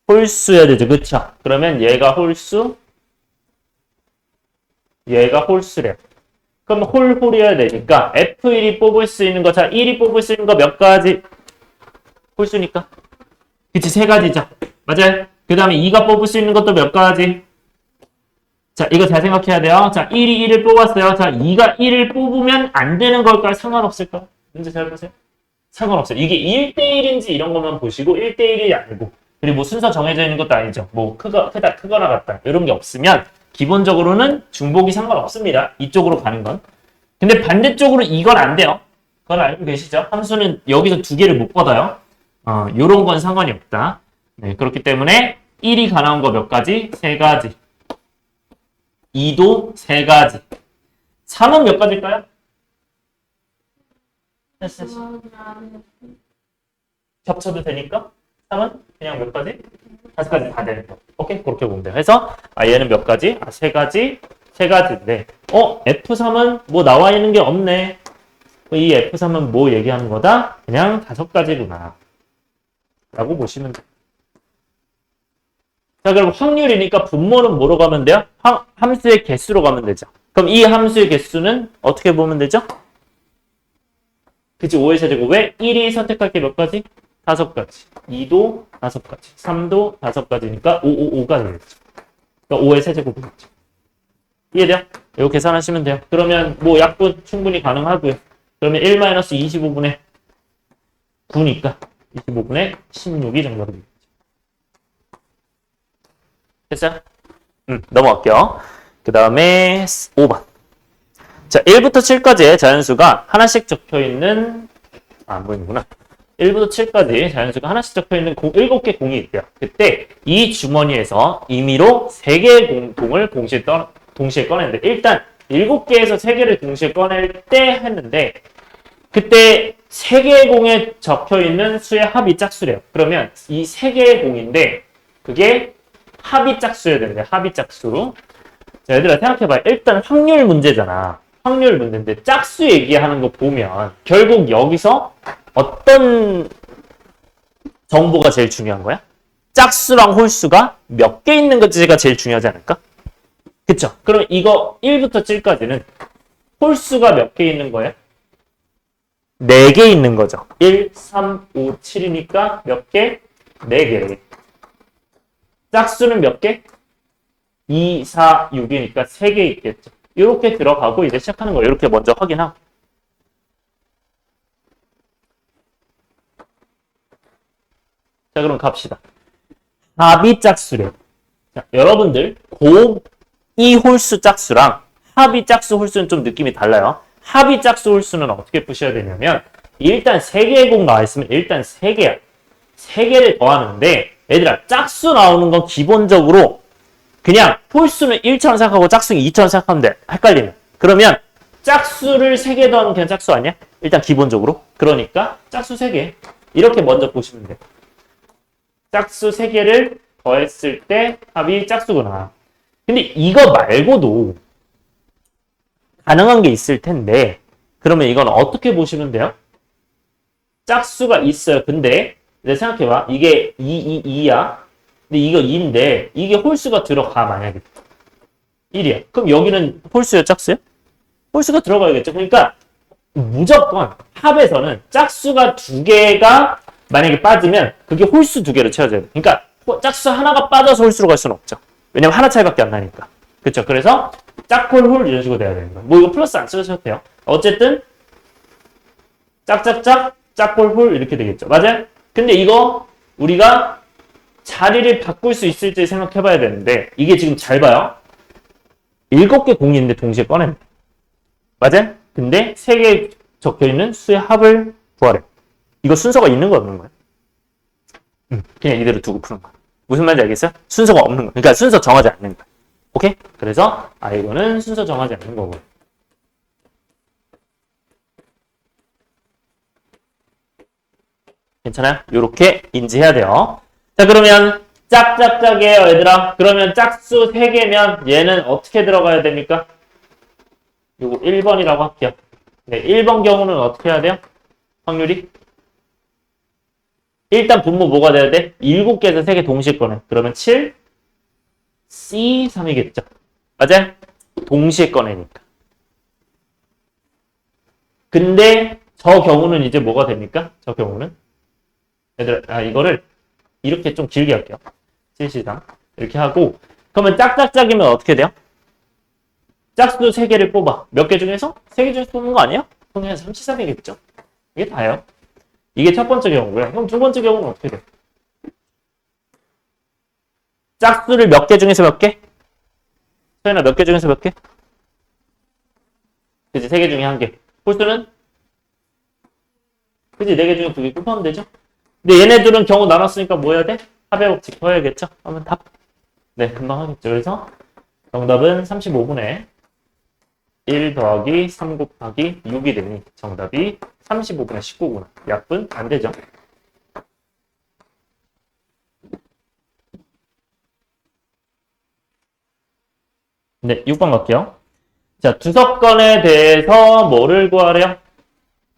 홀수여야 되죠. 그쵸? 그러면 얘가 홀수, 얘가 홀수래요. 그럼 홀이어야 되니까 F1이 뽑을 수 있는 거, 자 1이 뽑을 수 있는 거 몇 가지? 홀수니까. 그치, 3가지죠. 맞아요. 그 다음에 2가 뽑을 수 있는 것도 몇 가지? 자, 이거 잘 생각해야 돼요. 자, 1이 1을 뽑았어요. 자, 2가 1을 뽑으면 안 되는 걸까요? 상관없을까요? 문제 잘 보세요. 상관없어요. 이게 1대1인지 이런 것만 보시고 1대1이 아니고 그리고 뭐 순서 정해져 있는 것도 아니죠. 뭐 크다, 크거나 같다. 이런 게 없으면 기본적으로는 중복이 상관없습니다. 이쪽으로 가는 건. 근데 반대쪽으로 이건 안 돼요. 그건 알고 계시죠? 함수는 여기서 두 개를 못 받아요. 요런 건 상관이 없다. 네, 그렇기 때문에 1이 가나운 거 몇 가지? 세 가지. 2도 세 가지. 3은 몇 가지일까요? 겹쳐도 되니까 3은 그냥 몇 가지? 5가지 다 되는 거. 오케이? 그렇게 보면 돼요. 그래서 얘는 몇 가지? 세 가지, 세 가지인데 F3은 뭐 나와 있는 게 없네. 이 F3은 뭐 얘기하는 거다? 그냥 5가지구나. 라고 보시면 돼요. 자, 그럼 확률이니까 분모는 뭐로 가면 돼요? 함수의 개수로 가면 되죠. 그럼 이 함수의 개수는 어떻게 보면 되죠? 그치, 5의 세제곱에 1이 선택할 게 몇 가지? 5가지. 2도 5가지. 3도 5가지니까 5가 되겠죠. 그러니까 5의 세제곱이겠죠. 이해돼요? 이거 계산하시면 돼요. 그러면 뭐 약분 충분히 가능하고요. 그러면 1-25분의 9니까 25분의 16이 정도로 되겠죠. 됐어요? 넘어갈게요. 그 다음에 5번. 자, 1부터 7까지의 자연수가 하나씩 적혀있는, 안 보이는구나. 1부터 7까지 자연수가 하나씩 적혀있는 7개 공이 있대요. 그때 이 주머니에서 임의로 3개의 공을 동시에 꺼냈는데, 일단 7개에서 3개를 동시에 꺼낼 때 했는데, 그때 3개의 공에 적혀있는 수의 합이 짝수래요. 그러면 이 3개의 공인데, 그게 합이 짝수여야 되는데, 합이 짝수. 자, 얘들아 생각해봐요. 일단 확률 문제잖아. 확률 문제인데 짝수 얘기하는 거 보면 결국 여기서 어떤 정보가 제일 중요한 거야? 짝수랑 홀수가 몇 개 있는 건지가 제일 중요하지 않을까? 그쵸? 그럼 이거 1부터 7까지는 홀수가 몇 개 있는 거예요? 4개 있는 거죠. 1, 3, 5, 7이니까 몇 개? 4개. 짝수는 몇 개? 2, 4, 6이니까 3개 있겠죠. 이렇게 들어가고 이제 시작하는 거예요. 이렇게 먼저 확인하고. 자, 그럼 갑시다. 합이 짝수래요. 자, 여러분들 이 홀수 짝수랑 합이 짝수 홀수는 좀 느낌이 달라요. 합이 짝수 홀수는 어떻게 푸셔야 되냐면 일단 3개의 공 나와 있으면 일단 3개야. 3개를 더하는데 얘들아 짝수 나오는 건 기본적으로 그냥 홀수는 1처럼 생각하고 짝수는 2처럼 생각하면 돼. 헷갈리면. 그러면 짝수를 3개 더하면 그냥 짝수 아니야? 일단 기본적으로. 그러니까 짝수 3개. 이렇게 먼저 보시면 돼요. 짝수 3개를 더했을 때 합이 짝수구나. 근데 이거 말고도 가능한 게 있을 텐데 그러면 이건 어떻게 보시면 돼요? 짝수가 있어요. 근데 내가 생각해봐. 이게 2야. 근데 이거 2인데 이게 홀수가 들어가 만약에 1이야. 그럼 여기는 홀수야 짝수야? 홀수가 들어가야겠죠. 그러니까 무조건 합에서는 짝수가 2개가 만약에 빠지면 그게 홀수 2개로 채워져야 돼. 그러니까 짝수 하나가 빠져서 홀수로 갈 수는 없죠. 왜냐면 하나 차이밖에 안 나니까. 그렇죠. 그래서 짝홀홀 이런 식으로 돼야 되는 거예요. 뭐 이거 플러스 안 쓰셔도 돼요. 어쨌든 짝짝짝 짝홀홀 이렇게 되겠죠. 맞아요? 근데 이거 우리가 자리를 바꿀 수 있을지 생각해 봐야 되는데 이게 지금 잘 봐요. 7개 공이 있는데 동시에 꺼냅니다. 맞아요? 근데 3개 적혀있는 수의 합을 구하래. 이거 순서가 있는 거 없는 거야? 그냥 이대로 두고 푸는 거야. 무슨 말인지 알겠어요? 순서가 없는 거. 그러니까 순서 정하지 않는 거야. 오케이? 그래서 이거는 순서 정하지 않는 거고. 괜찮아요? 요렇게 인지해야 돼요. 자, 그러면 짝짝짝이에요, 얘들아. 그러면 짝수 3개면 얘는 어떻게 들어가야 됩니까? 요거 1번이라고 할게요. 네, 1번 경우는 어떻게 해야 돼요? 확률이? 일단 분모 뭐가 돼야 돼? 7개에서 3개 동시에 꺼내. 그러면 7, C, 3이겠죠. 맞아요? 동시에 꺼내니까. 근데 저 경우는 이제 뭐가 됩니까? 저 경우는? 얘들아, 이거를 이렇게 좀 길게 할게요. 실시당. 이렇게 하고. 그러면 짝짝짝이면 어떻게 돼요? 짝수 3개를 뽑아. 몇 개 중에서? 3개 중에서 뽑는 거 아니에요? 그럼 그냥 3C3이겠죠? 이게 다예요. 이게 첫 번째 경우고요. 그럼 두 번째 경우는 어떻게 돼요? 짝수를 몇 개 중에서 몇 개? 소연아 몇 개 중에서 몇 개? 그치, 3개 중에 1개. 홀수는 그치? 4개 중에 2개 곱하면 되죠? 근데 얘네들은 경우 나눴으니까 뭐 해야 돼? 합의 법칙 더해야겠죠? 하면 답. 네, 금방 하겠죠. 그래서 정답은 35분의 1 더하기 3 곱하기 6이 되니 정답이 35분의 19구나. 약분 안 되죠? 네, 6번 갈게요. 자, 두석건에 대해서 뭐를 구하래요?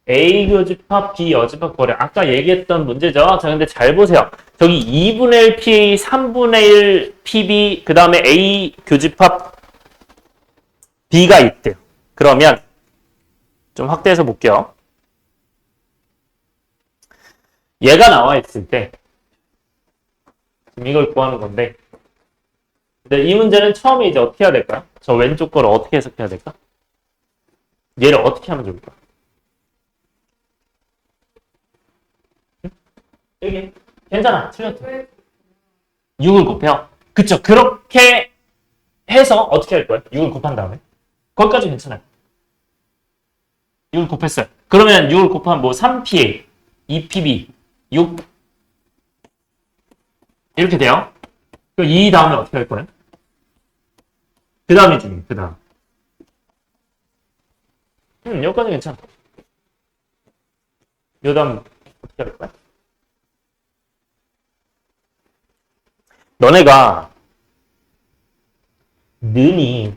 A 교집합, B 여집합 구하래. 아까 얘기했던 문제죠. 자, 근데 잘 보세요. 저기 2분의 1 PA, 3분의 1 PB, 그 다음에 A 교집합 B가 있대요. 그러면 좀 확대해서 볼게요. 얘가 나와 있을 때 지금 이걸 구하는 건데, 근데 이 문제는 처음에 이제 어떻게 해야 될까요? 저 왼쪽 거를 어떻게 해석해야 될까? 얘를 어떻게 하면 좋을까? 여기 괜찮아. 틀렸죠. 6을 곱해요. 그쵸. 그렇게 해서 어떻게 할 거야? 6을 곱한 다음에. 거기까지 괜찮아요. 6을 곱했어요. 그러면 6을 곱하면 뭐 3PA, 2PB, 6 이렇게 돼요. 그럼 이 다음에 어떻게 할 거예요? 그 다음이 중요해. 그 다음. 여기까지 괜찮아. 요 다음 어떻게 할 거야? 너네가 는이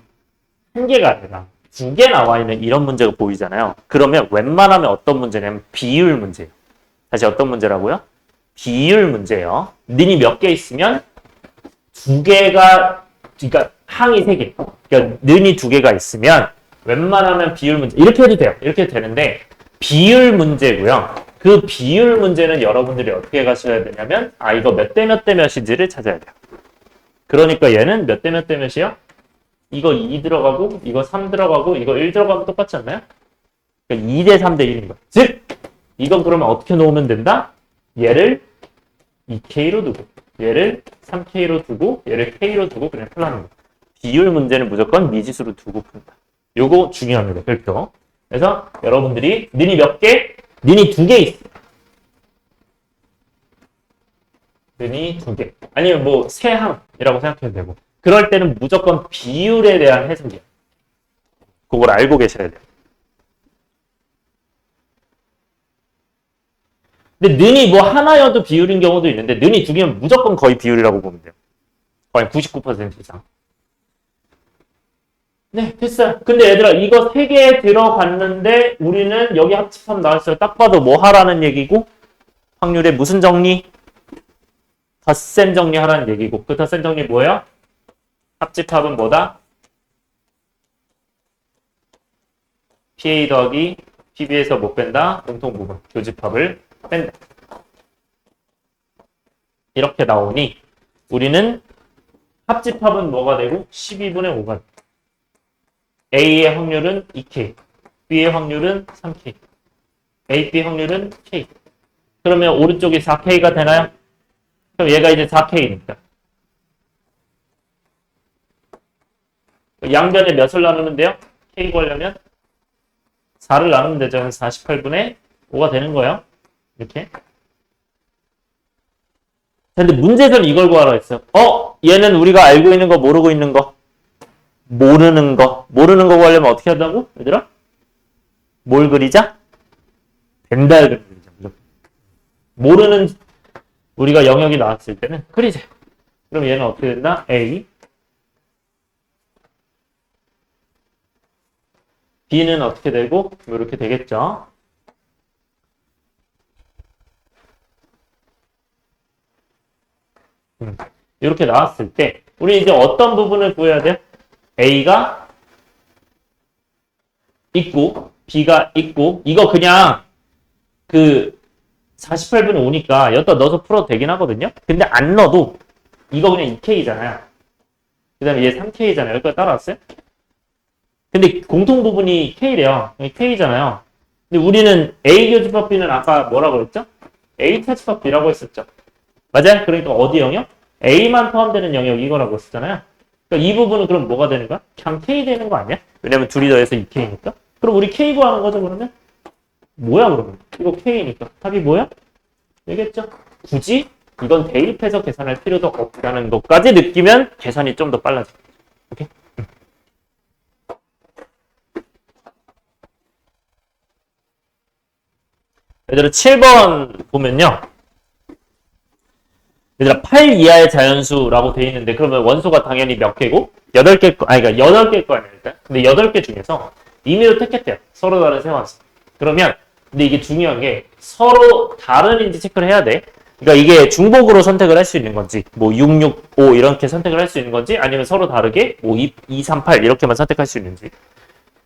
한 개가 아니라 2개 나와 있는 이런 문제가 보이잖아요. 그러면 웬만하면 어떤 문제냐면 비율 문제예요. 다시 어떤 문제라고요? 비율 문제예요. 는이 몇 개 있으면 2개가, 그러니까 항이 3개. 그러니까 는이 2개가 있으면 웬만하면 비율 문제, 이렇게 해도 돼요. 이렇게 해도 되는데 비율 문제고요. 그 비율 문제는 여러분들이 어떻게 가셔야 되냐면 이거 몇 대 몇 대 몇인지를 찾아야 돼요. 그러니까 얘는 몇 대 몇 대 몇이요? 이거 2 들어가고 이거 3 들어가고 이거 1 들어가면 똑같지 않나요? 그러니까 2대 3대 1인 거야. 즉 이건 그러면 어떻게 놓으면 된다? 얘를 2K로 두고 얘를 3K로 두고 얘를 K로 두고 그냥 풀라는 거야. 비율 문제는 무조건 미지수로 두고 푼다. 요거 중요합니다. 별표. 그래서 여러분들이 는이 몇 개? 는이 2개 있어. 는이 2개. 아니면 뭐 세항이라고 생각해도 되고. 그럴 때는 무조건 비율에 대한 해석이야. 그걸 알고 계셔야 돼요. 근데 는이 뭐 하나여도 비율인 경우도 있는데 는이 2개면 무조건 거의 비율이라고 보면 돼요. 거의 99% 이상. 네, 됐어요. 근데 얘들아, 이거 3개 들어갔는데 우리는 여기 합집하면 나왔어요. 딱 봐도 뭐 하라는 얘기고 확률의 무슨 정리? 덧셈 정리하라는 얘기고 그 덧셈 정리 뭐예요? 합집합은 뭐다? PA 더하기 PB에서 못 뺀다. 공통 부분, 교집합을 뺀다. 이렇게 나오니 우리는 합집합은 뭐가 되고 12분의 5가 돼. A의 확률은 2K, B의 확률은 3K, A, B 확률은 K. 그러면 오른쪽이 4K가 되나요? 그럼 얘가 이제 4K니까. 양변에 몇을 나누면 돼요? K 구하려면 4를 나누면 되죠. 48분의 5가 되는 거예요. 이렇게. 근데 문제에서는 이걸 구하라 했어요. 얘는 우리가 알고 있는 거, 모르고 있는 거. 모르는 거 구하려면 어떻게 한다고? 얘들아? 뭘 그리자? 벤달 그리자. 무조건. 모르는 우리가 영역이 나왔을 때는 그리자. 그럼 얘는 어떻게 된다? A. B는 어떻게 되고? 이렇게 되겠죠. 이렇게 나왔을 때 우리 이제 어떤 부분을 구해야 돼요? A가 있고 B가 있고 이거 그냥 그 48분의 5니까 여기다 넣어서 풀어도 되긴 하거든요. 근데 안 넣어도 이거 그냥 2K잖아요. 그 다음에 얘 3K잖아요. 여기까지 따라왔어요? 근데 공통 부분이 K래요. K잖아요. 근데 우리는 A 교집합 B는 아까 뭐라고 그랬죠? A 차집합 B라고 했었죠. 맞아요? 그러니까 어디 영역? A만 포함되는 영역 이거라고 했었잖아요. 그러니까 이 부분은 그럼 뭐가 되는 거야? 그냥 K 되는 거 아니야? 왜냐면 둘이 더해서 2K니까. 그럼 우리 K 구하는 거죠, 그러면? 뭐야 그러면? 이거 K니까 답이 뭐야? 되겠죠? 굳이 이건 대입해서 계산할 필요도 없다는 것까지 느끼면 계산이 좀 더 빨라져. 오케이? 얘들아 7번 보면요. 얘들아 8 이하의 자연수라고 돼 있는데 그러면 원소가 당연히 몇 개고? 8개 거, 아니 그러니까 8개 거 아니야 일단. 근데 8개 중에서 임의로 택했대요. 서로 다른 세원수. 그러면 근데 이게 중요한 게 서로 다른인지 체크를 해야 돼. 그러니까 이게 중복으로 선택을 할 수 있는 건지 뭐 6, 6, 5 이렇게 선택을 할 수 있는 건지 아니면 서로 다르게 뭐 2, 3, 8 이렇게만 선택할 수 있는지.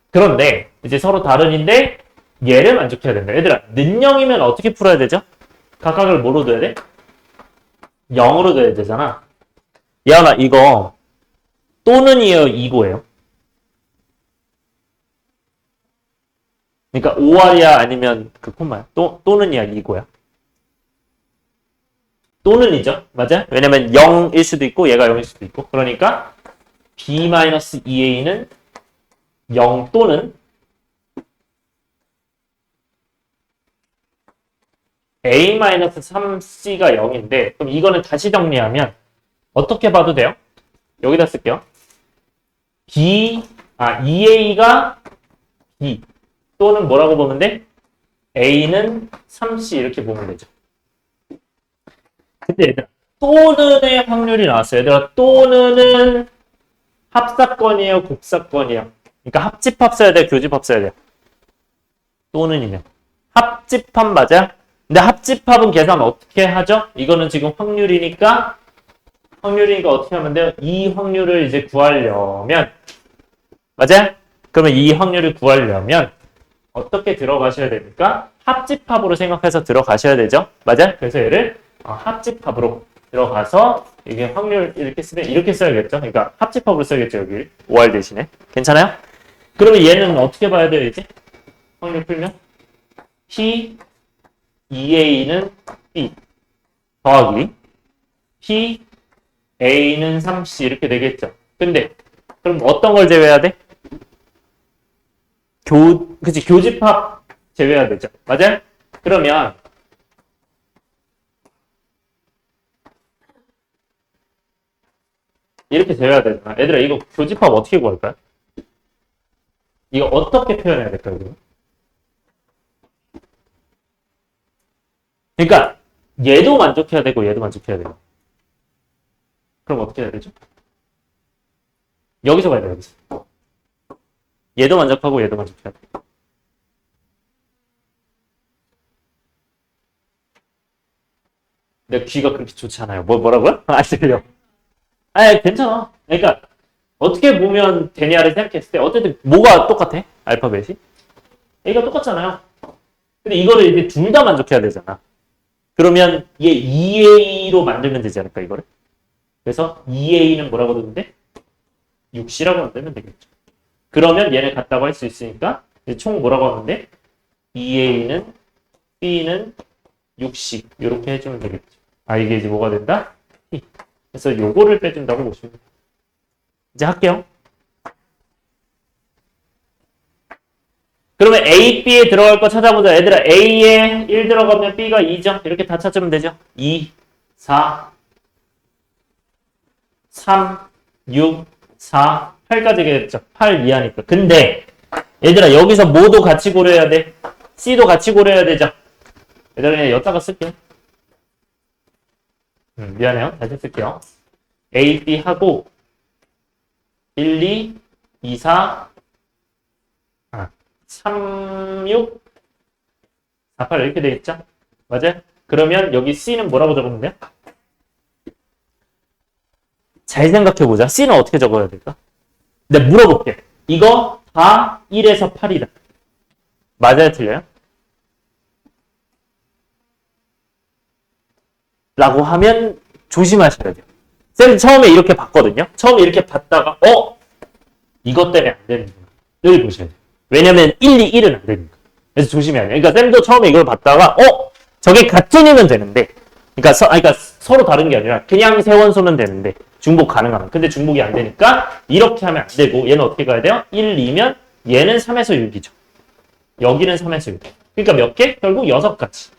그런데 이제 서로 다른인데 얘를 만족해야 된다. 얘들아 는0이면 어떻게 풀어야 되죠? 각각을 뭐로 둬야 돼? 0으로 둬야 되잖아. 예언아 이거 또는이에요? 이고예요? 그러니까 5R이야 아니면 그 콤마야? 또는이야 이고야? 또는이죠. 맞아? 왜냐면 0일 수도 있고 얘가 0일 수도 있고 그러니까 B-2A는 0 또는 A-3C가 0인데 그럼 이거는 다시 정리하면 어떻게 봐도 돼요? 여기다 쓸게요. EA가 B 또는 뭐라고 보면 돼? A는 3C 이렇게 보면 되죠. 근데 얘들아 또는의 확률이 나왔어요. 얘들아 또는은 합사건이에요? 곱사건이에요? 그러니까 합집합 써야 돼? 교집합 써야 돼? 또는이냐? 합집합 맞아? 근데 합집합은 계산 어떻게 하죠? 이거는 지금 확률이니까 어떻게 하면 돼요? 이 확률을 이제 구하려면 맞아? 그러면 이 확률을 구하려면 어떻게 들어가셔야 됩니까? 합집합으로 생각해서 들어가셔야 되죠? 맞아? 그래서 얘를 합집합으로 들어가서 이게 확률 이렇게 쓰면 이렇게 써야겠죠? 그러니까 합집합으로 써야겠죠 여기 5R 대신에 괜찮아요? 그러면 얘는 어떻게 봐야 돼요 이제? 확률 풀면 P 2A는 B 더하기 P A는 3C 이렇게 되겠죠? 근데 그럼 어떤 걸 제외해야 돼? 교집합 제외해야 되죠? 맞아요? 그러면 이렇게 제외해야 되잖아. 얘들아 이거 교집합 어떻게 구할까요? 이거 어떻게 표현해야 될까요? 이거? 그러니까 얘도 만족해야 되고 얘도 만족해야 돼요. 그럼 어떻게 해야 되죠? 여기서 가야 돼 여기서. 얘도 만족하고 얘도 만족해야 돼. 내 귀가 그렇게 좋지 않아요. 뭐라고요? 안 들려. 아 괜찮아. 그러니까 어떻게 보면 되냐를 생각했을 때 어쨌든 뭐가 똑같아? 알파벳이? A가 똑같잖아요. 근데 이거를 이제 둘 다 만족해야 되잖아. 그러면 얘 2A로 만들면 되지 않을까 이거를? 그래서 2A는 뭐라고 그러는데? 6C라고 만들면 되겠죠. 그러면 얘를 같다고 할 수 있으니까 이제 총 뭐라고 하는데? 2A는 B는 6C 이렇게 해주면 되겠죠. 아 이게 이제 뭐가 된다? P. 그래서 요거를 빼준다고 보시면 돼요. 이제 할게요. 그러면 A, B에 들어갈 거 찾아보자. 얘들아 A에 1 들어가면 B가 2죠. 이렇게 다 찾으면 되죠. 2, 4, 3, 6, 4, 8까지 되겠죠. 8 이하니까. 근데 얘들아 여기서 뭐도 같이 고려해야 돼? C도 같이 고려해야 되죠. 얘들아 그냥 여기다가 쓸게요. 미안해요. 다시 쓸게요. A, B 하고 1, 2, 2, 4 3, 6 4, 8 이렇게 되겠죠? 맞아요? 그러면 여기 C는 뭐라고 적으면 돼요? 잘 생각해보자. C는 어떻게 적어야 될까? 내가 물어볼게. 이거 다 1에서 8이다. 맞아요? 틀려요? 라고 하면 조심하셔야 돼요. 쌤 처음에 이렇게 봤거든요. 처음에 이렇게 봤다가 이것 때문에 안 되는구나. 여기 보셔야 돼요. 왜냐면 1, 2, 1은 안 되니까. 그래서 조심해야 돼요. 그러니까 쌤도 처음에 이걸 봤다가 저게 같은이면 되는데 그러니까 서로 다른 게 아니라 그냥 세원소면 되는데 중복 가능하면. 근데 중복이 안 되니까 이렇게 하면 안 되고 얘는 어떻게 가야 돼요? 1, 2면 얘는 3에서 6이죠. 여기는 3에서 6. 그러니까 몇 개? 결국 6가지.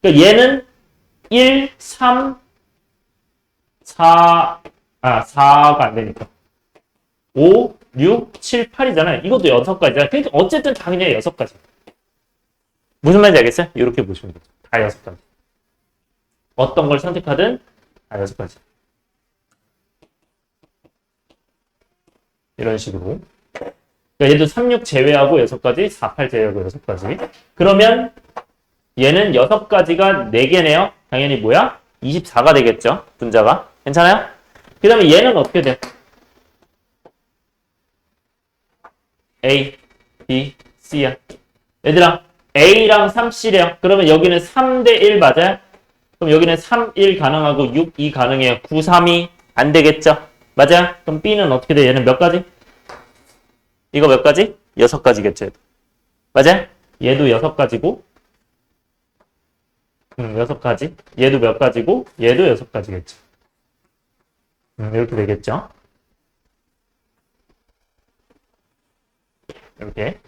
그러니까 얘는 1, 3, 4가 안 되니까. 5, 6, 7, 8이잖아요. 이것도 6가지잖아요. 그러니까 어쨌든 다 그냥 6가지. 무슨 말인지 알겠어요? 이렇게 보시면 되죠. 다 6가지. 어떤 걸 선택하든 다 6가지. 이런 식으로. 그러니까 얘도 3, 6 제외하고 6가지, 4, 8 제외하고 6가지. 그러면 얘는 6가지가 4개네요. 당연히 뭐야? 24가 되겠죠. 분자가. 괜찮아요? 그 다음에 얘는 어떻게 돼? A, B, C야. 얘들아, A랑 3, C래요. 그러면 여기는 3대 1 맞아요? 그럼 여기는 3, 1 가능하고 6, 2 가능해요. 9, 3, 2 안 되겠죠? 맞아요? 그럼 B는 어떻게 돼? 얘는 몇 가지? 이거 몇 가지? 6가지겠죠. 맞아요? 얘도 6가지고 6가지. 얘도 몇 가지고 얘도 6가지겠죠. 이렇게 되겠죠. 이렇게.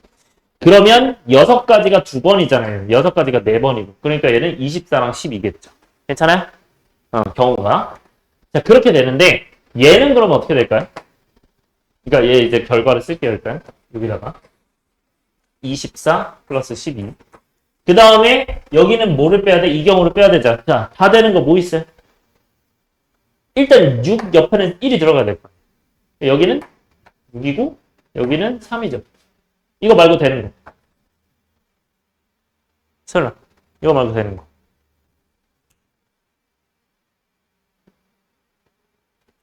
그러면 6가지가 2번이잖아요. 6가지가 4번이고. 그러니까 얘는 24랑 12겠죠. 괜찮아요? 경우가. 자, 그렇게 되는데 얘는 그럼 어떻게 될까요? 그러니까 얘 이제 결과를 쓸게요, 일단. 여기다가. 24 플러스 12. 그 다음에 여기는 뭐를 빼야 돼? 이 경우를 빼야 되잖아. 자, 다 되는 거 뭐 있어요? 일단 6 옆에는 1이 들어가야 될 거야. 여기는 6이고 여기는 3이죠. 이거 말고 되는 거. 설마. 이거 말고 되는 거.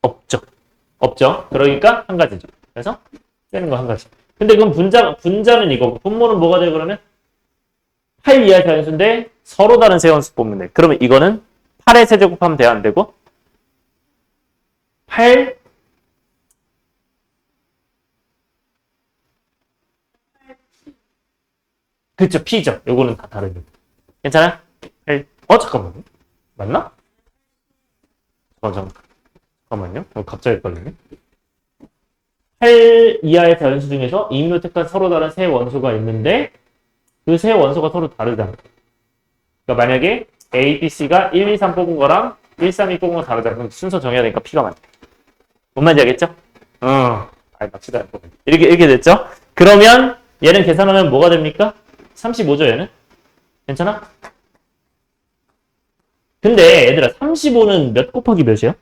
없죠. 없죠. 그러니까 한 가지죠. 그래서 빼는 거 한 가지. 근데 그럼 분자는 이거고 분모는 뭐가 돼 그러면? 8 이하의 자연수인데 서로 다른 세원수 뽑으면 돼. 그러면 이거는 8의 세제곱하면 돼야 안 되고 8 그쵸 P죠. 요거는 다 다르죠. 괜찮아? 8 잠깐만요. 맞나? 잠깐만요. 갑자기 헷갈리네. 8 이하의 자연수 중에서 임의택한 서로 다른 세 원소가 있는데 그 세 원소가 서로 다르잖아. 그러니까 만약에 A, B, C가 1, 2, 3 뽑은 거랑 1, 3, 2 뽑은 거 다르잖아. 그럼 순서 정해야 되니까 P가 맞다. 뭔 말인지 알겠죠? 맞지도 않고. 이렇게 됐죠? 그러면 얘는 계산하면 뭐가 됩니까? 35죠, 얘는? 괜찮아? 근데 얘들아, 35는 몇 곱하기 몇이에요?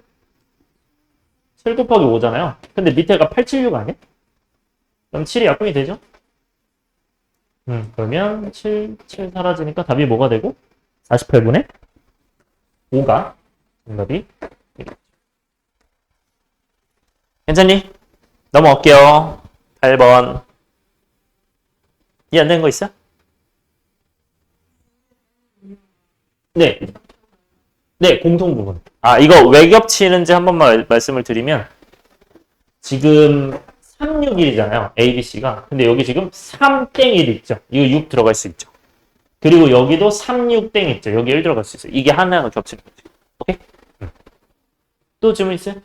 7 곱하기 5잖아요. 근데 밑에가 876 아니야? 그럼 7이 약분이 되죠? 그러면 7 사라지니까 답이 뭐가 되고? 48분의 5가 정답이 되겠죠. 괜찮니? 넘어갈게요. 8번. 이해 안 되는 거 있어? 네. 네, 공통 부분. 이거 왜 겹치는지 한 번만 말씀을 드리면 지금 361이잖아요. A, B, C가. 근데 여기 지금 3땡1 있죠. 이거 6 들어갈 수 있죠. 그리고 여기도 36땡 있죠. 여기 1 들어갈 수 있어요. 이게 하나가 겹치는 거죠. 오케이? 또 질문 있어요?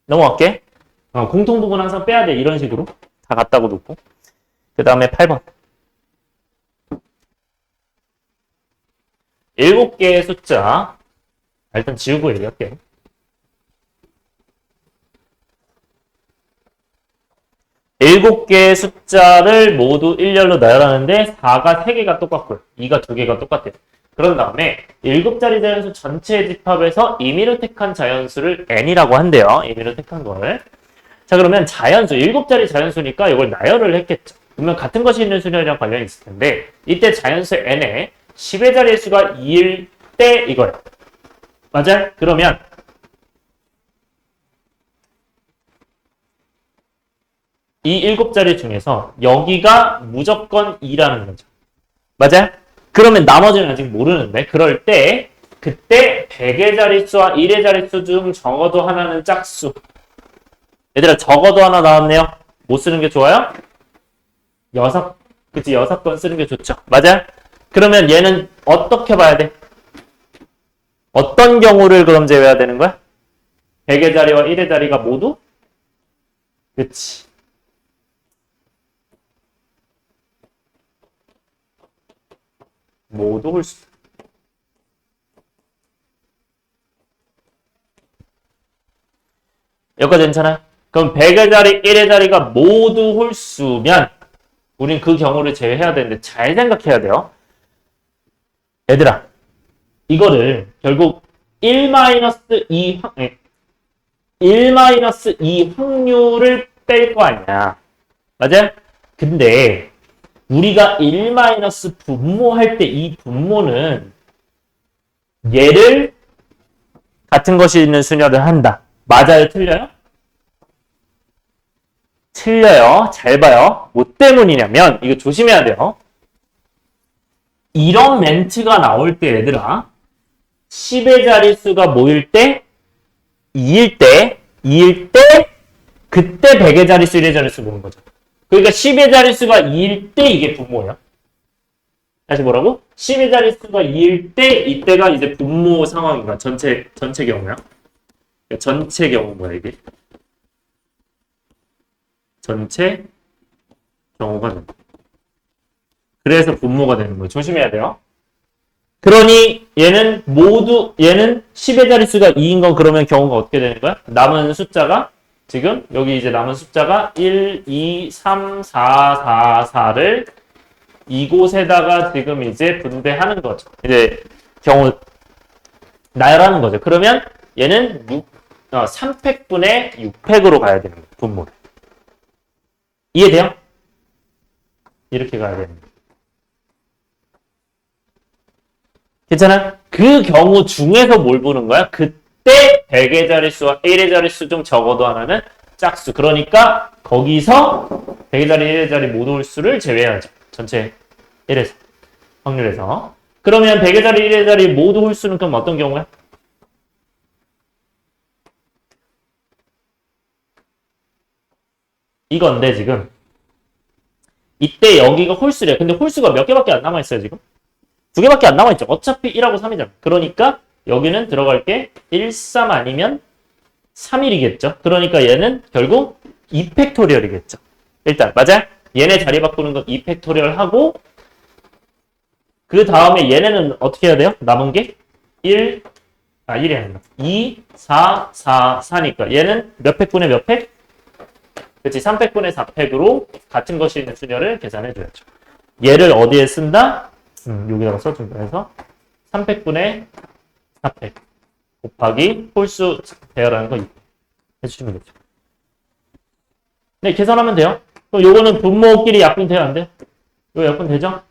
넘어갈게. 공통 부분 항상 빼야 돼. 이런 식으로. 다 같다고 놓고. 그 다음에 8번. 7개의 숫자. 일단 지우고 얘기할게요. 7개의 숫자를 모두 일렬로 나열하는데 4가 3개가 똑같고요. 2가 2개가 똑같아요. 그런 다음에 7자리 자연수 전체의 집합에서 임의로 택한 자연수를 n이라고 한대요. 임의로 택한 걸. 자, 그러면 자연수, 7자리 자연수니까 이걸 나열을 했겠죠. 그러면 같은 것이 있는 수열이랑 관련이 있을 텐데 이때 자연수 n에 10의 자리의 수가 2일 때 이거예요. 맞아요? 그러면 이 7자리 중에서 여기가 무조건 2라는 거죠. 맞아요? 그러면 나머지는 아직 모르는데 그럴 때 그때 100의 자릿수와 1의 자릿수 중 적어도 하나는 짝수. 얘들아 적어도 하나 나왔네요. 뭐 쓰는 게 좋아요? 6건 쓰는 게 좋죠. 맞아요? 그러면 얘는 어떻게 봐야 돼? 어떤 경우를 그럼 제외해야 되는 거야? 100의 자리와 1의 자리가 모두? 그치. 모두 홀수. 여기까지 괜찮아요? 그럼 100의 자리, 1의 자리가 모두 홀수면 우린 그 경우를 제외해야 되는데 잘 생각해야 돼요. 얘들아, 이거를 결국 1-2 확률을 뺄 거 아니야. 맞아요? 근데 우리가 1 분모할 때 이 분모는 얘를 같은 것이 있는 수녀를 한다. 맞아요? 틀려요? 틀려요. 잘 봐요. 뭐 때문이냐면 이거 조심해야 돼요. 이런 멘트가 나올 때 얘들아 10의 자릿수가 뭐일 때? 2일 때 그때 100의 자릿수, 1의 자릿수 보는 거죠. 그러니까 10의 자릿수가 2일 때 이게 분모예요. 다시 뭐라고? 10의 자릿수가 2일 때 이때가 이제 분모 상황인가? 전체 경우야. 전체 경우 뭐야 이게? 전체 경우가 된다. 그래서 분모가 되는 거예요. 조심해야 돼요. 그러니 얘는 10의 자릿수가 2인 건 그러면 경우가 어떻게 되는 거야? 남은 숫자가 지금 여기 이제 남은 숫자가 1, 2, 3, 4, 4, 4를 이곳에다가 지금 이제 분배하는 거죠. 이제 경우 나열하는 거죠. 그러면 얘는 3팩분의 6팩으로 가야 되는 거예요. 분모를. 이해돼요? 이렇게 가야 되는 거예요. 괜찮아? 그 경우 중에서 뭘 보는 거야? 그때 100의 자릿수와 1의 자릿수 중 적어도 하나는 짝수. 그러니까 거기서 100의 자리, 1의 자리 모두 홀수를 제외하죠. 전체 1에서. 확률에서. 그러면 100의 자리, 1의 자리 모두 홀수는 그럼 어떤 경우야? 이건데 지금 이때 여기가 홀수래. 근데 홀수가 몇 개밖에 안 남아있어요 지금? 2개밖에 안 남아있죠. 어차피 1하고 3이잖아. 그러니까 여기는 들어갈 게 1, 3 아니면 3일이겠죠. 그러니까 얘는 결국 2팩토리얼이겠죠. 일단 맞아요? 얘네 자리 바꾸는 건 2팩토리얼 하고 그 다음에 얘네는 어떻게 해야 돼요? 남은 게 1이 아니라 2, 4, 4, 4니까 얘는 몇 팩분의 몇 팩? 그렇지. 3팩분의 4팩으로 같은 것이 있는 수녀를 계산해줘야죠. 얘를 어디에 쓴다? 여기다가 써준다 해서 3팩분의 4팩 곱하기 홀수 배열하는 거 해주시면 되죠. 네, 계산하면 돼요. 그럼 요거는 분모끼리 약분 돼요, 안 돼요? 이거 약분 되죠?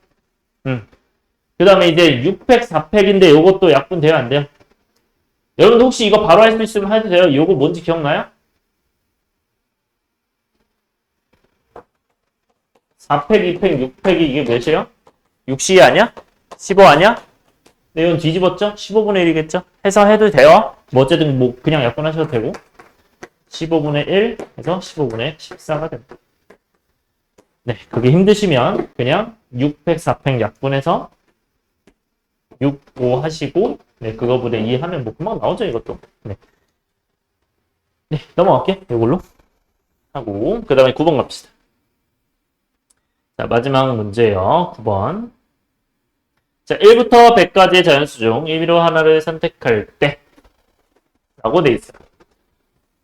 그 다음에 이제 6팩, 4팩인데 요것도 약분 돼요, 안 돼요? 여러분들 혹시 이거 바로 할 수 있으면 해도 돼요? 요거 뭔지 기억나요? 4팩, 2팩, 6팩이 이게 몇이에요? 6시 아니야? 15 아니야? 네, 이건 뒤집었죠? 15분의 1이겠죠? 해서 해도 돼요. 뭐 어쨌든 뭐 그냥 약분하셔도 되고 15분의 1 해서 15분의 14가 됩니다. 네, 그게 힘드시면 그냥 6팩, 4팩 약분해서 6, 5 하시고 네, 그거분의 2 하면 뭐 금방 나오죠, 이것도. 네, 네 넘어갈게. 이걸로 하고 그 다음에 9번 갑시다. 자, 마지막 문제예요. 9번. 자, 1부터 100까지의 자연수 중 1위로 하나를 선택할 때 라고 돼 있어요.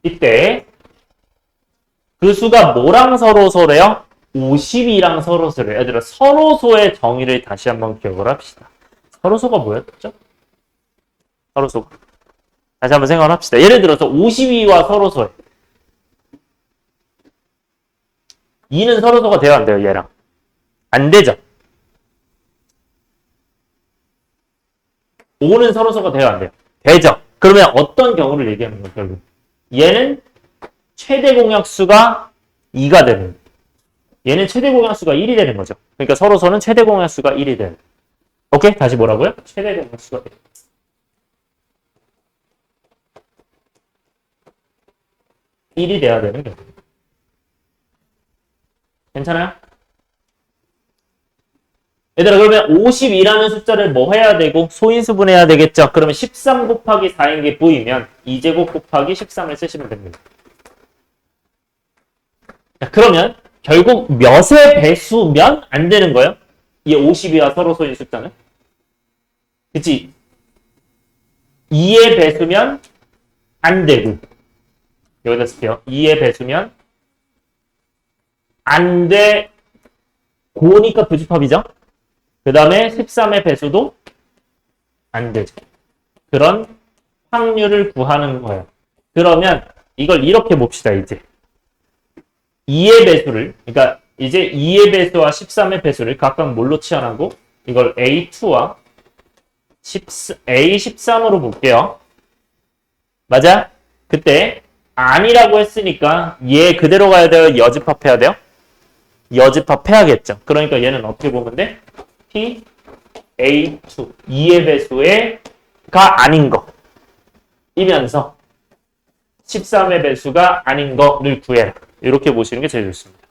이때 그 수가 뭐랑 서로소래요? 52랑 서로소래요. 얘들아, 서로소의 정의를 다시 한번 기억을 합시다. 서로소가 뭐였죠? 서로소가. 다시 한번 생각을 합시다. 예를 들어서 52와 서로소예요. 2는 서로소가 돼요, 안 돼요, 얘랑? 안 되죠. 5는 서로소가 돼요, 안 돼요? 되죠. 그러면 어떤 경우를 얘기하는 거예요, 결국? 얘는 최대 공약수가 2가 되는 거예요. 얘는 최대 공약수가 1이 되는 거죠. 그러니까 서로소는 최대 공약수가 1이 되는 거예요. 오케이? 다시 뭐라고요? 최대 공약수가 1이 돼야 되는 거예요. 괜찮아요? 얘들아, 그러면 52라는 숫자를 뭐 해야 되고 소인수분해야 되겠죠? 그러면 13 곱하기 4인 게 보이면 2제곱 곱하기 13을 쓰시면 됩니다. 자, 그러면 결국 몇의 배수면 안 되는 거예요? 이 52와 서로 소인 숫자는? 그치? 2의 배수면 안 되고. 여기다 쓸게요. 2의 배수면 안 돼. 고니까 부집합이죠? 그 다음에 13의 배수도 안 되죠. 그런 확률을 구하는 거예요. 그러면 이걸 이렇게 봅시다, 이제. 2의 배수를, 그러니까 이제 2의 배수와 13의 배수를 각각 뭘로 치환하고 이걸 A2와 A13으로 볼게요. 맞아? 그때 아니라고 했으니까 얘 그대로 가야 돼요? 여집합해야 돼요? 여집합해야겠죠. 그러니까 얘는 어떻게 보면 돼? P, A2, 2의 배수가 아닌 거 이면서 13의 배수가 아닌 거를 구해라. 이렇게 보시는 게 제일 좋습니다.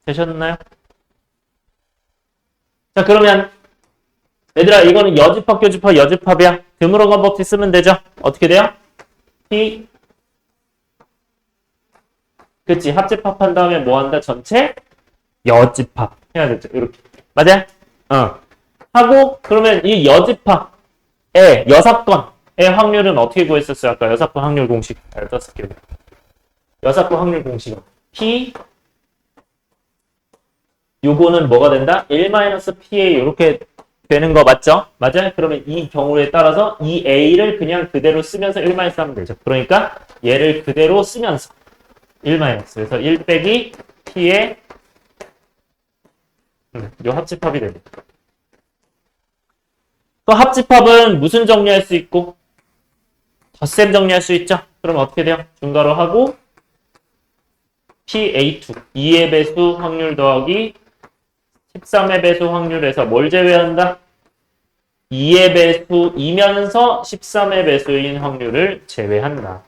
되셨나요? 자, 그러면 얘들아 이거는 여집합, 교집합, 여집합이야. 드물어간 법칙 쓰면 되죠? 어떻게 돼요? P 그치, 합집합한 다음에 뭐 한다? 전체 여집합 해야 되죠. 이렇게. 맞아요? 하고 그러면 이 여집합의 여사건의 확률은 어떻게 구했었어요? 아까 여사건 확률 공식 잘 썼을게요. 여사건 확률 공식은 P 요거는 뭐가 된다? 1-PA 이렇게 되는 거 맞죠? 맞아요? 그러면 이 경우에 따라서 이 A를 그냥 그대로 쓰면서 1- 하면 되죠. 그러니까 얘를 그대로 쓰면서 1- 그래서 1 빼기 P의 요 합집합이 됩니다. 또 합집합은 무슨 정리할 수 있고? 덧셈 정리할 수 있죠? 그럼 어떻게 돼요? 중괄호 하고 PA2 2의 배수 확률 더하기 13의 배수 확률에서 뭘 제외한다? 2의 배수이면서 13의 배수인 확률을 제외한다.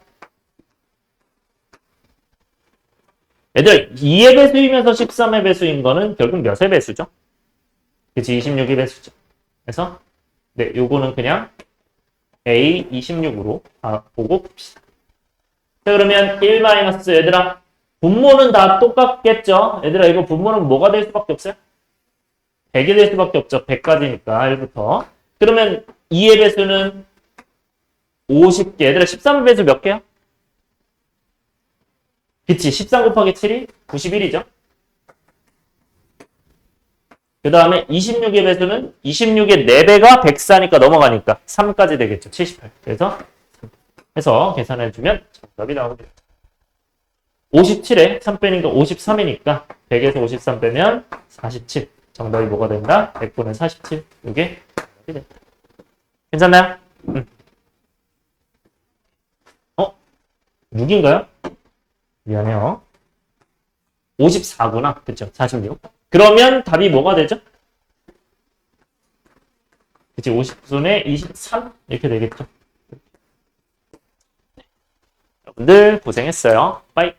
얘들 2의 배수이면서 13의 배수인 거는 결국 몇의 배수죠? 그치, 26의 배수죠. 그래서 네, 요거는 그냥 A26으로 보고 봅시다. 자, 그러면 1- 얘들아 분모는 다 똑같겠죠? 얘들아 이거 분모는 뭐가 될 수밖에 없어요? 100이 될 수밖에 없죠. 100까지니까 1부터. 그러면 2의 배수는 50개. 얘들아 13의 배수 몇 개야? 그치, 13 곱하기 7이 91이죠. 그 다음에 26의 배수는 26의 4배가 104니까 넘어가니까 3까지 되겠죠. 78. 그래서 해서 계산해주면 정답이 나오게 됩니다. 57에 3 빼니까 53이니까 100에서 53 빼면 47. 정답이 뭐가 된다? 100분의 47. 이게 정답이 된다. 괜찮나요? 6인가요? 미안해요. 54구나. 그쵸? 46. 그러면 답이 뭐가 되죠? 그치? 50분의 23? 이렇게 되겠죠? 여러분들 고생했어요. 빠이.